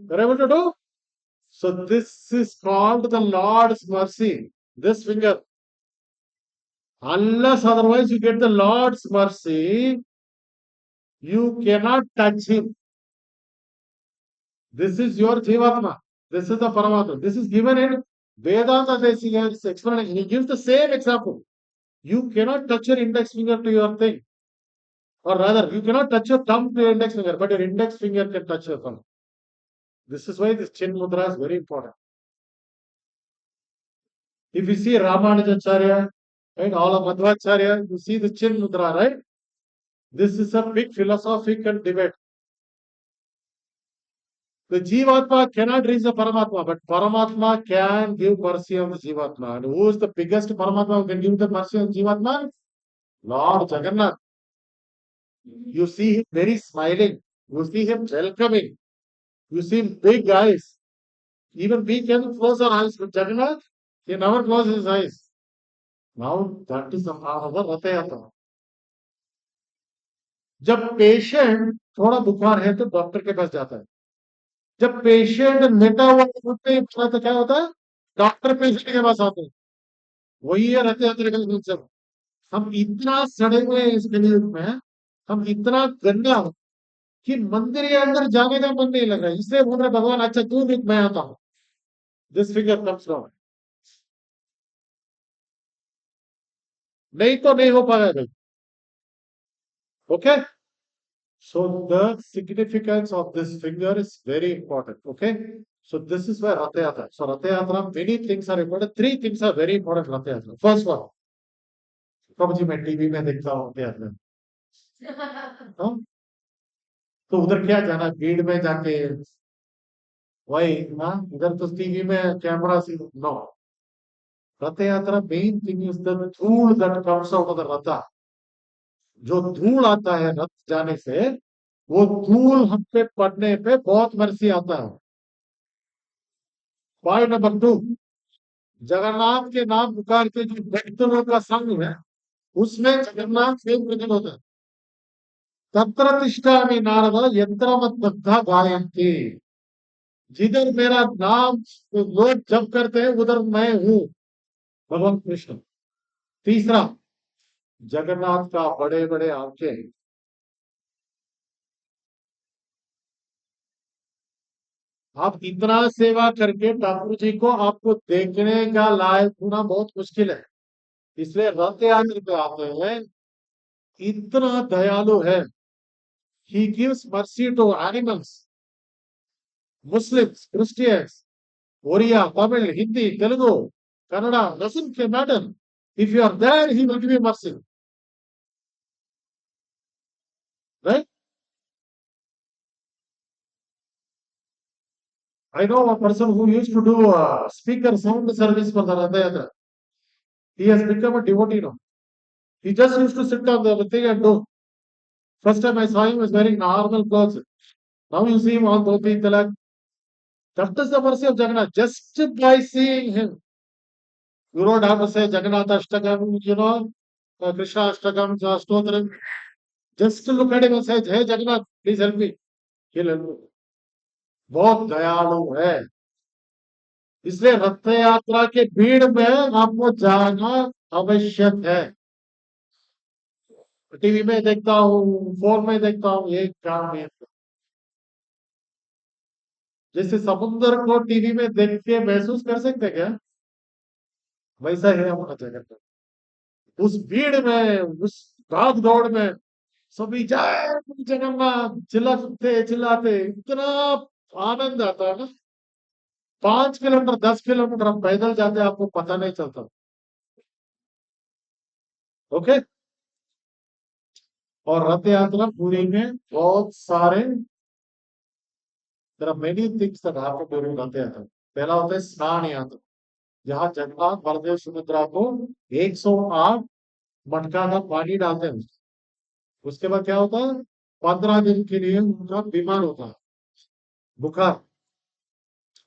You're able to do? So this is called the Lord's mercy. This finger. Unless otherwise you get the Lord's mercy, you cannot touch him. This is your Jivatma. This is the Paramatma. This is given in Vedanta Desikar's explanation. He gives the same example. You cannot touch your index finger to your thing. Or rather, you cannot touch your thumb to your index finger, but your index finger can touch your thumb. This is why this Chin Mudra is very important. If you see Ramanujacharya, right, all of Madhvacharya, you see the Chin Mudra, right? This is a big philosophical debate. The Jivatma cannot reach the Paramatma, but Paramatma can give mercy on the Jivatma. And who is the biggest Paramatma who can give the mercy on Jivatma? Lord Jagannath. You see him very smiling. You see him welcoming. You see him big eyes. Even we can close our eyes, but Jagannath, he never closes his eyes. Now that is the power of the Rath Yatra. जब पेशेंट थोड़ा बुखार है तो डॉक्टर के पास जाता है. जब पेशेंट लेटा हुआ होता है तो क्या होता है? डॉक्टर पेशेंट के पास आते हैं. वही है रथ यात्रा का मतलब. हम इतना सड़े हुए हैं इस कलयुग में, हम इतना गंदा हो कि मंदिर के अंदर जाने का मन नहीं लग रहा है. इसलिए बोल रहे भगवान अच्छा तू रुक मैं आता हूँ. This figure comes down. नहीं तो नहीं हो पाएगा भाई. Okay. So the significance of this finger is very important. Okay. So this is where Rath Yatra. So Rath Yatra, many things are important. 3 things are very important in Rath Yatra. First one, प्रभु जी मैं टीवी में देखता हूँ Rath Yatra. हाँ? तो उधर क्या जाना भीड़ में जाके वही ना इधर तो टीवी में कैमरा से नो. रथ यात्रा मेन थिंग इज द धूल that comes out of the रथ. जो धूल आता है रथ जाने से, वो धूल हम पे पड़ने पे बहुत मर्सी आता है. पॉइंट नंबर 2, जगन्नाथ के नाम पुकार के जो भक्तों का संग है, उसमें जगन्नाथ प्रेम प्रकट होता है. तत्र तिष्ठामि नारद यत्र मद्बद्धा गायन्ति. जिधर मेरा नाम लोग जप करते हैं उधर मैं हूं. भगवान कृष्ण. तीसरा, जगन्नाथ का बड़े बड़े आंखें. आप इतना सेवा करके ठाकुर जी को आपको देखने का लायक होना बहुत मुश्किल है. इसलिए रथ यात्रा पे आते हैं. इतना दयालु है. He gives mercy to animals. Muslims, Christians, Oriya, Tamil, Hindi, Telugu, Kannada, doesn't matter. If you are there, he will give you mercy. Right? I know a person who used to do speaker sound service for the Rath Yatra. He has become a devotee now. He just used to sit on the thing and do. First time I saw him, he was wearing normal clothes. Now you see him all dhoti, tilak. That is the mercy of Jagannath. Just by seeing him. You don't have to say Jagannath Ashtakam, Krishna Ashtakam, Stotram. Just to look at him and say, hey Jagannath, please help me. He'll help you. बहुत दयालु है. इसलिए रथ यात्रा के भीड़ में आपको जाना आवश्यक है. टीवी में देखता हूँ, फोन में देखता हूँ, ये काम है. जैसे समुद्र को टीवी में देख के महसूस कर सकते क्या? वैसा है हमारा जगत. उस भीड़ में, उस भाग दौड़ में सभी जय जगन्नाथ चिल्लाते चिल्लाते इतना आनंद आता है ना. 5 किलोमीटर 10 किलोमीटर हम पैदल जाते आपको पता नहीं चलता. ओके. और रथ यात्रा पूरी में बहुत सारे there are many things that happen during रथ यात्रा. पहला होता है स्नान यात्रा, जहाँ जगन्नाथ बलदेव सुभद्रा को 108 मटका का पानी डालते हैं. उसके बाद क्या होता है? 15 दिन के लिए उनका बीमार होता है, बुखार.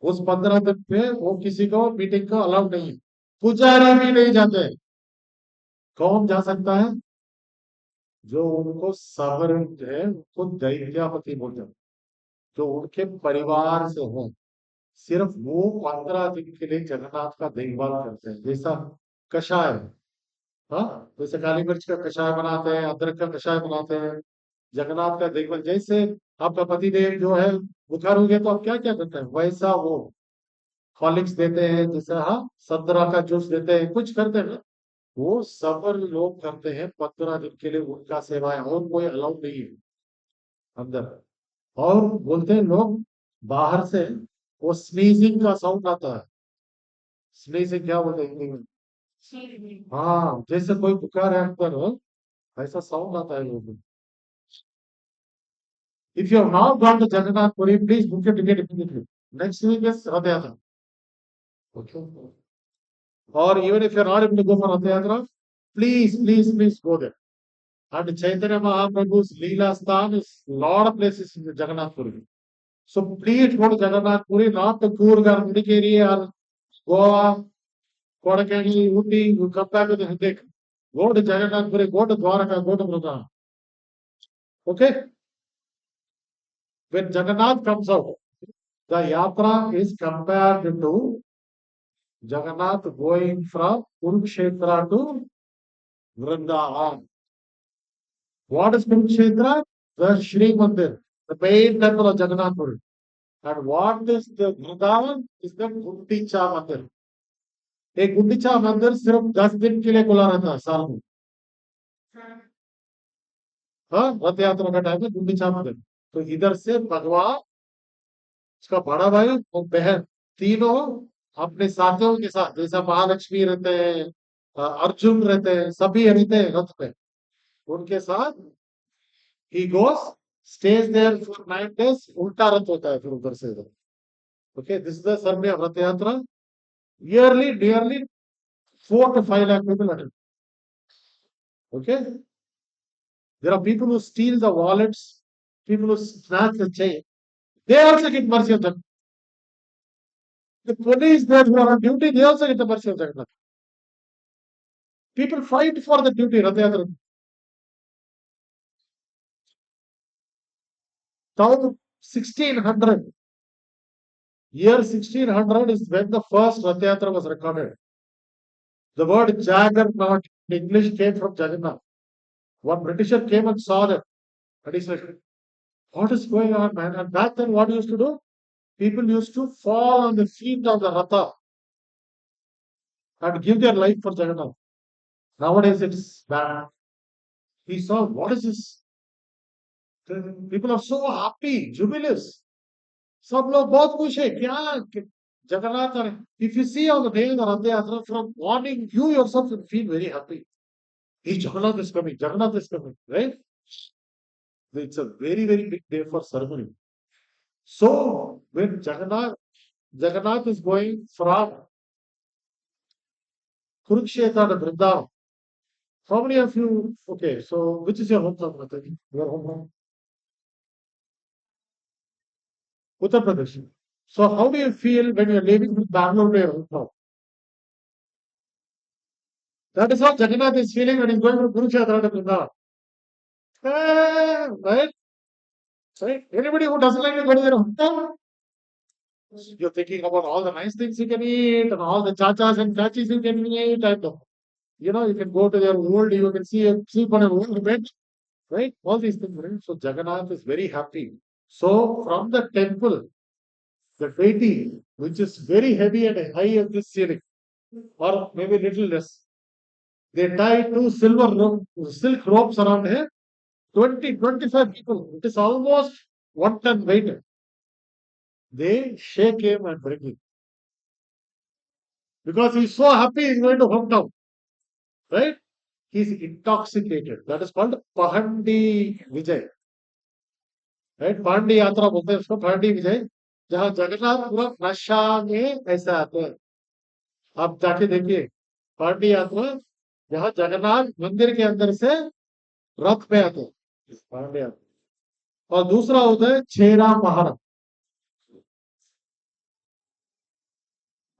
उस 15 दिन में वो किसी को मीटिंग को अलाउड नहीं है. पुजारी भी नहीं जाते. कौन जा सकता है? जो उनको सबर है उनको दैत्यापति बोलते हैं, जो उनके परिवार से हो, सिर्फ वो 15 दिन के लिए जगन्नाथ का देखभाल करते हैं। जैसा कषाय, हाँ, जैसे काली मिर्च का कषाय बनाते हैं, अदरक का कषाय बनाते हैं, जगन्नाथ का देखभाल। जैसे आपका पतिदेव जो है बुखार हो गया तो आप क्या क्या करते हैं, वैसा वो हॉर्लिक्स देते हैं, जैसे हाँ संतरा का जूस देते हैं, कुछ करते हैं ना, वो सब लोग करते हैं 15 दिन के लिए उनका सेवाएं, और कोई अलाउड नहीं है अंदर। और बोलते हैं लोग बाहर से वो स्नीजिंग का साउंड आता है। स्नीजिंग क्या बोलते हैं हिंदी में? हाँ, जैसे कोई बुखार है अंदर हो, ऐसा साउंड आता है लोगों को। If you have not gone to Jagannath Puri, please book your ticket immediately. Next week is Rath Yatra. Okay. Or even if you're not able to go for Rath Yatra, please go there. And Chaitanya Mahaprabhu's Leela Sthan is a lot of places in Jagannath Puri. So please go to Jagannath Puri, not to Coorg or Madikeri or Goa, Kodakani, Uti, you come back with the headache. Go to Jagannath Puri, go to Dwaraka, go to Vrindavan. Okay? When Jagannath comes out, the yatra is compared to Jagannath going from Kurukshetra to Vrindavan. What is Kurukshetra? The Shri Mandir, the main temple of Jagannath Puri. And what is the Vrindavan? Is the Gundicha Mandir. एक गुंडीचा मंदिर सिर्फ 10 दिन के लिए खुला रहता है साल में। हाँ, रथ यात्रा का टाइम में गुंडीचा मंदिर। तो इधर से भगवान, उसका बड़ा भाई और बहन, तीनों अपने साथियों के साथ, जैसा महालक्ष्मी रहते हैं, अर्जुन रहते हैं, सभी रहते हैं रथ पे, उनके साथ ही गोस, स्टेज देयर फॉर 9 days। उल्टा रथ होता है फिर उधर से इधर। ओके, दिस इज द सरनी of Rath Yatra. Yearly nearly 4 to 5 lakh people attend। Okay, there are people who steal the wallets, people who snatch the chain, they also get mercy of them। The police there who are on duty, they also get the mercy of Jagannath। People fight for the duty, Rath Yatra। 1600, year 1600 is when the first Rath Yatra was recorded। The word Jaggernaut in English came from Jagannath। One Britisher came and saw them, and he said, "What is going on, man?" And back then, what used to do? People used to fall on the feet of the Ratha and give their life for Jagannath। Nowadays, it's bad। He saw, what is this? The people are so happy, jubilous। सब लोग बहुत खुश है क्या Jagannath. If you see on the day of the Rath Yatra from morning, you yourself will feel very happy। Jagannath is coming, Jagannath is coming, right? It's a very big day for ceremony। So when Jagannath is going from Kurukshetra to Vrindavan, how many of you? Okay, so which is your hometown, Mataji? Your hometown? Uttar Pradesh। So how do you feel when you're leaving from Bangalore to your hometown? That is how Jagannath is feeling when he's going from Kurukshetra to Vrindavan. Right? Right? Anybody who doesn't like to go to their hometown, you're thinking about all the nice things you can eat and all the chachas and chachis you can eat. And, you can go to their old, you can sleep on an old bed, right? All these things, right? So Jagannath is very happy. So from the temple, the deity, which is very heavy and high as this ceiling, or maybe little less, they tie two silk ropes around him, 25 people. It is almost 1 ton weight. They shake him and bring him. Because he's so happy he's going to hometown. Right? He's intoxicated. That is called Pahandi Vijay। Right? Pahandi Yatra बोलते हैं उसको, Pahandi Vijay। जहाँ जगन्नाथ पूरा नशा में ऐसा आते हैं। आप जाके देखिए पांडी यात्रा, जहाँ जगन्नाथ मंदिर के अंदर से रथ पे आते हैं पांडी यात्रा। और दूसरा होता है छेरा पहाड़।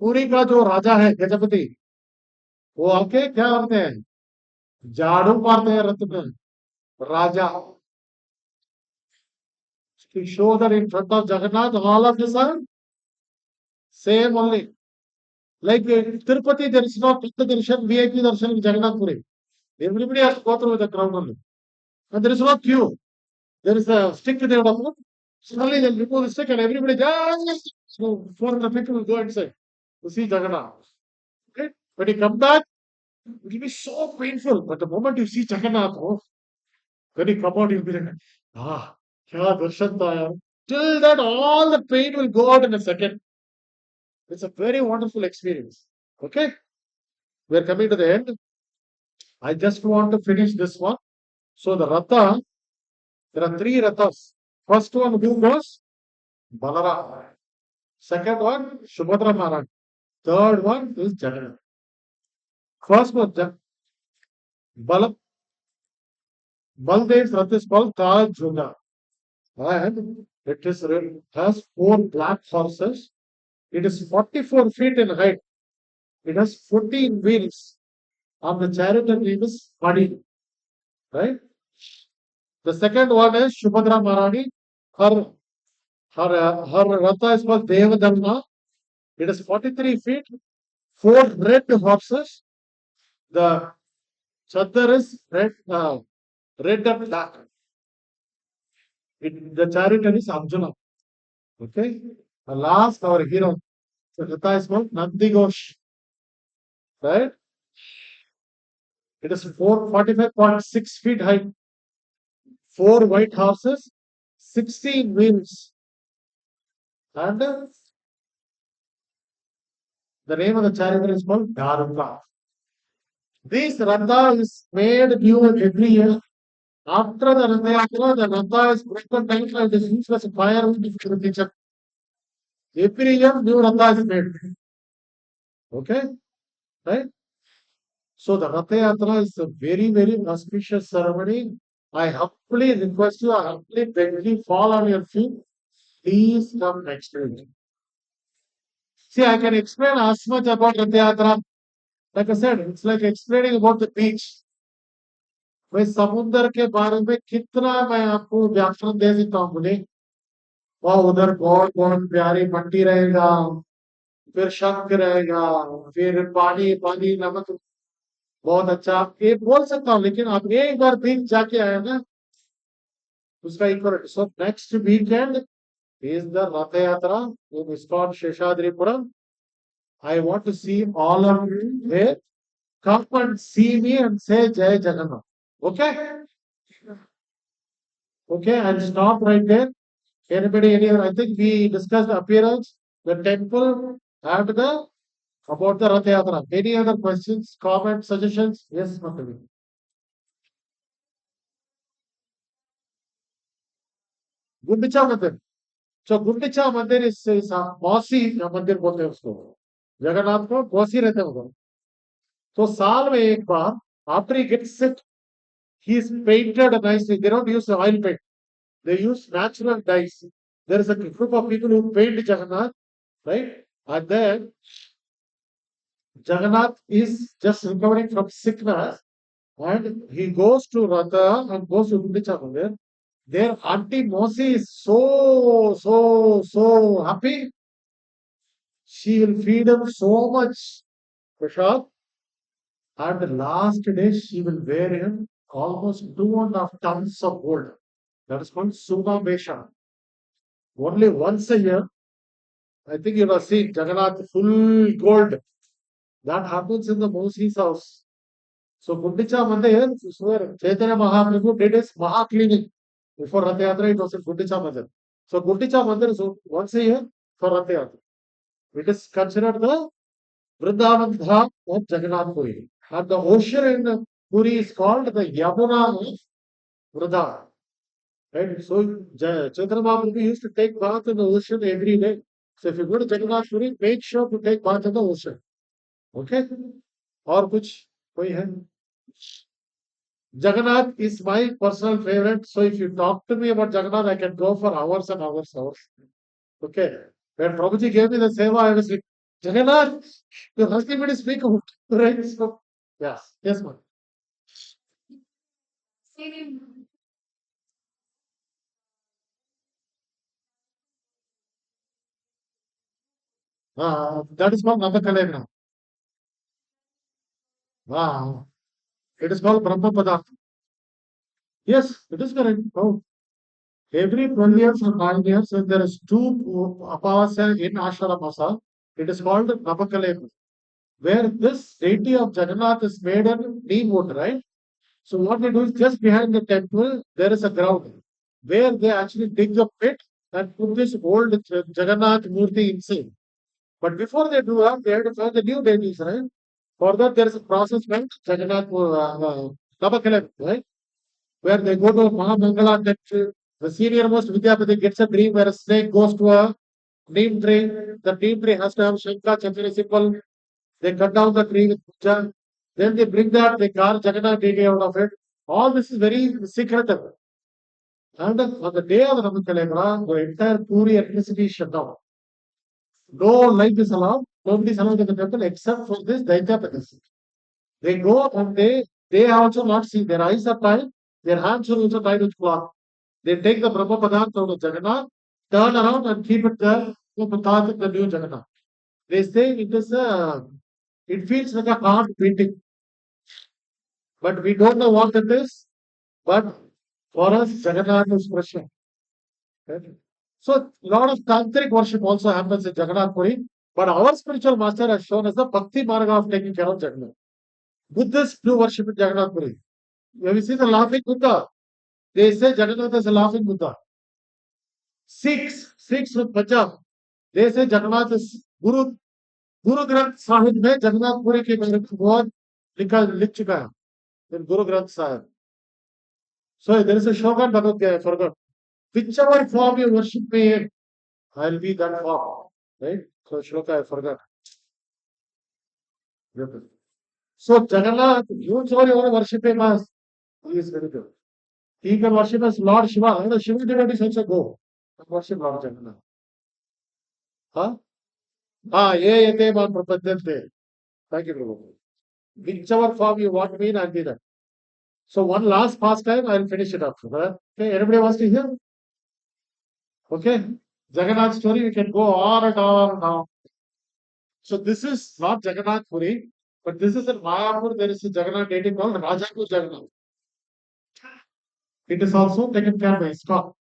पुरी का जो राजा है गजपति, वो आके क्या करते हैं, झाड़ू मारते हैं रथ में Raja. To show that in front of Jagannath, all of this are same only. Like Tirupati, there is no Tirupati darshan, VIP darshan in Jagannath Puri. Everybody has to go through the crowd only. And there is no queue. There is a stick they would have put. Suddenly they'll remove the stick and everybody just so 400 people will go inside to see Jagannath. Okay? When you come back, it will be so painful. But the moment you see Jagannath, oh, when you come out, you'll be like, ah, kya darshan tha yaar. Till that, all the pain will go out in a second. It's a very wonderful experience. Okay? We're coming to the end. I just want to finish this one. So the Ratha, there are three Rathas. First one, who goes? Balara. Second one, Subhadra Maharaj. Third one is Jagannath. First one, Bal Baldev's Rath is called Tarjuna. And has four black horses. It is 44 feet in height. It has 14 wheels. On the chariot name is Madi. Right? The second one is Subhadra Maharani. Her Ratha is called Devadhamma. It is 43 feet, four red horses. The Chadar is red and black. The chariot is Arjuna. Okay. The last, our hero. So Ratha is called Nandi Ghosh. Right? It is 445.6 feet height. Four white horses, 16 wheels. And the name of the chariot is called Daruka. This Ratha is made new every year. After the Ratha is broken down and is used as a firewood for the kitchen. Every year, new Ratha is made. Okay? Right? So the Ratha Yatra is a very, very auspicious ceremony. I humbly request you, I humbly beg you, fall on your feet. Please come next week. See, I can explain as much about Ratha Yatra. Like I said, it's like explaining about the beach. भाई समुद्र के बारे में कितना मैं आपको व्याख्यान दे देता हूँ बोले वह उधर बहुत बहुत प्यारी मट्टी रहेगा फिर शंख रहेगा फिर पानी पानी नमक बहुत अच्छा ये बोल सकता हूँ लेकिन आप एक बार बीच जाके आए ना उसका equal so next weekend is the Rath Yatra in ISKCON Seshadripuram I want to see all of you there come and see me and say Jai Jagannath. Okay? Okay, I'll stop right there. Anybody, any other? I think we discussed the appearance, the temple, and the about the Rath Yatra. Any other questions, comments, suggestions? Yes, Matavi. Gundicha Mandir. So Gundicha Mandir is a Mausi Mandir बोलते हैं उसको जगन्नाथ को मौसी रहते हैं उधर तो साल में एक बार after he gets sick he is painted nicely they don't use oil paint they use natural dyes there is a group of people who paint Jagannath right and then Jagannath is just recovering from sickness and he goes to Ratha and goes to Gundicha Mandir. Their Auntie Mosi is so happy. She will feed him so much prasad. And the last day she will wear him almost 2.5 tons of gold. That is called Suma Besha. Only once a year, I think you have seen Jagannath full gold. That happens in the Mosi's house. So Gundicha Mandir is where Chaitanya Mahaprabhu did his Maha cleaning. Before Rath Yatra, it was in Gundicha Mandir. So Gundicha Mandir is once a year for Rath Yatra. It is considered the Vrindavan Dham of Jagannath Puri. And the ocean in Puri is called the Yamuna of Vrindavan. Right? So Chaitanya Mahaprabhu used to take bath in the ocean every day. So if you go to Jagannath Puri, make sure to take bath in the ocean. Okay? और कुछ कोई है Jagannath is my personal favorite. So if you talk to me about Jagannath, I can go for hours and hours, hours. Okay. When Prabhuji gave me the seva, I was like, Jagannath, you asking me to speak about right? So, yes, yes, ma'am. That is called Navakalena. It is called Brahma Padartha. Yes, it is correct. Oh, every 12 years or 9 years, if there is two Apavasya in Ashara Masa, it is called Navakalena, where this deity of Jagannath is made in neem wood, right? So what they do is just behind the temple, there is a ground where they actually dig a pit and put this old Jagannath Murti inside. But before they do that, they have to find the new deities, right? For that, there is a process called Jagannath Navakalena, right? Where they go to Mahamangala temple. The senior most Vidyapati gets a dream where a snake goes to a neem tree. The neem tree has to have Shankha Chakra symbol. They cut down the tree with puja. Then they bring that, they carve Jagannath deity out of it. All this is very secretive. And on the day of the Namakalekara, the entire Puri electricity is shut down. No light is allowed. Nobody is allowed in the temple except for this Daityapatis. They go and they also not see. Their eyes are tied. Their hands are also tied with cloth. They take the Brahma Padartha out of Jagannath, turn around and keep it there, to Padartha, the new Jagannath. They say it feels like a heart beating, but we don't know what it is. But for us, Jagannath is precious. Right? So, a lot of tantric worship also happens in Jagannath Puri, but our spiritual master has shown us the Bhakti Marga of taking care of Jagannath. Buddhists do worship in Jagannath Puri. Have you seen the laughing Buddha? They say Jagannath is a laughing Buddha. Sikhs with Punjab, they say Jagannath is Guru Granth Sahib में जगन्नाथ पुरी के बारे में बहुत लिख चुका है in Guru Granth Sahib. So there is a slogan Bhagavad Gita, I forgot. Whichever form you worship me in, I'll be that form. Right? So shloka I forgot. So Jagannath, you sorry want to worship him as he is very good. He can worship as Lord Shiva, and the Shiva devotees also go and worship Lord Jagannath. Huh? Ye yate man prapadyante. Thank you, Prabhu. Whichever form you want me in, I'll be that. So one last pastime, I'll finish it up. Okay, everybody wants to hear? Okay, Jagannath story, we can go on and on and on. So this is not Jagannath Puri, but this is in Mayapur. There is a Jagannath deity called Rajapur Jagannath. It is also taken care by ISKCON.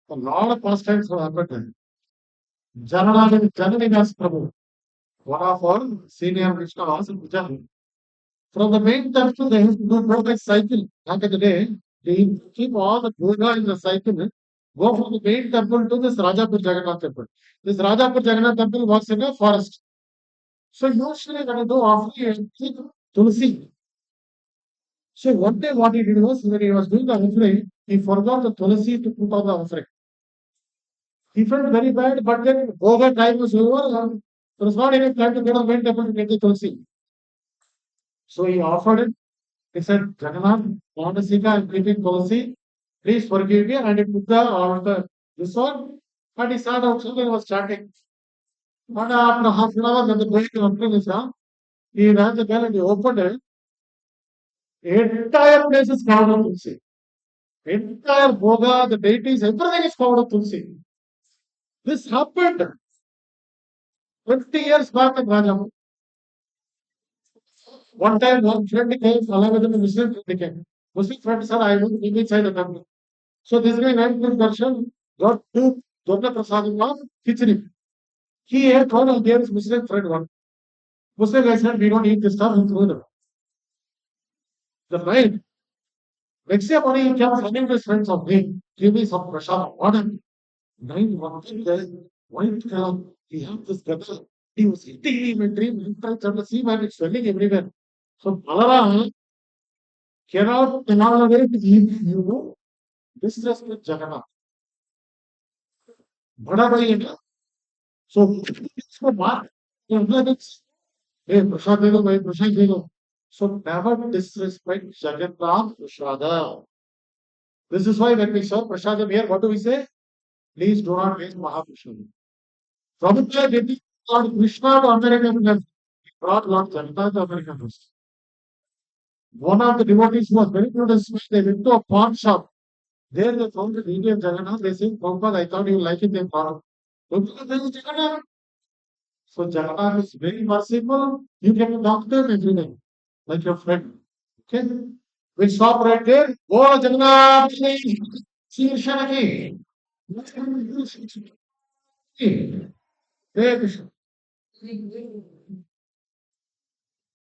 A lot of pastimes have happened there. Jananidas Prabhu, one of our senior Vishnavas in Gujarat. From the main temple, they used to do progress cycle. Back in the day, they keep all the Durga in the cycle, go from the main temple to this Rajapur Jagannath temple. This Rajapur Jagannath temple was in a forest. So usually when you do offering, you take Tulsi. So one day what he did was, when he was doing the offering, he forgot the Tulsi to put on the offering. He felt very bad, but then over time was over, and there was not enough time to go to the main temple to get the Tulsi. So he offered it. He said, Jagannath, Manasika, I'm keeping Tulsi. Please forgive me. And he put the altar, this one, and he sat outside and was chatting. And after half an hour, when the going to open is he ran the bell and he opened it. Entire place is covered of Tulsi. Entire Boga, the deities, everything is covered of Tulsi. This happened 20 years back in Rajam. One time, one friend came, along with him, a Muslim friend came. Muslim friend said, I want to be inside the temple. So this guy went to darshan, got two Dona Prasadam of khichdi. He ate one and gave his Muslim friend one. Muslim guy said, we don't eat this stuff, and threw them. The night, next day morning, he kept running to his friends of me, give me some prasad. What happened? 9 1 there, white color, he had this gadda. He was eating me in my dream. In fact, on the sea, man, it's swelling everywhere. So Balarama cannot tolerate eat, disrespect Jagannath. बड़ा भाई है ना सो इसको बात hey prasad de do bhai prasad de do so never disrespect Jagannath Prasada. This is why when we serve prasadam here, what do we say? Please do not waste Mahaprasad. Prabhupada did Lord Krishna to American country. He brought Lord Jagannath to American country. One of the devotees was very good at Smith. They went to a pawn shop. There they found the Indian Jagannath. They said, Prabhupada, I thought you like it. They bought it. Prabhupada, there is Jagannath. So Jagannath is very merciful. You can talk to him every day, like your friend. Okay? We'll stop right there. Bolo Jagannath Ki Shri Krishna ki. Hare Krishna.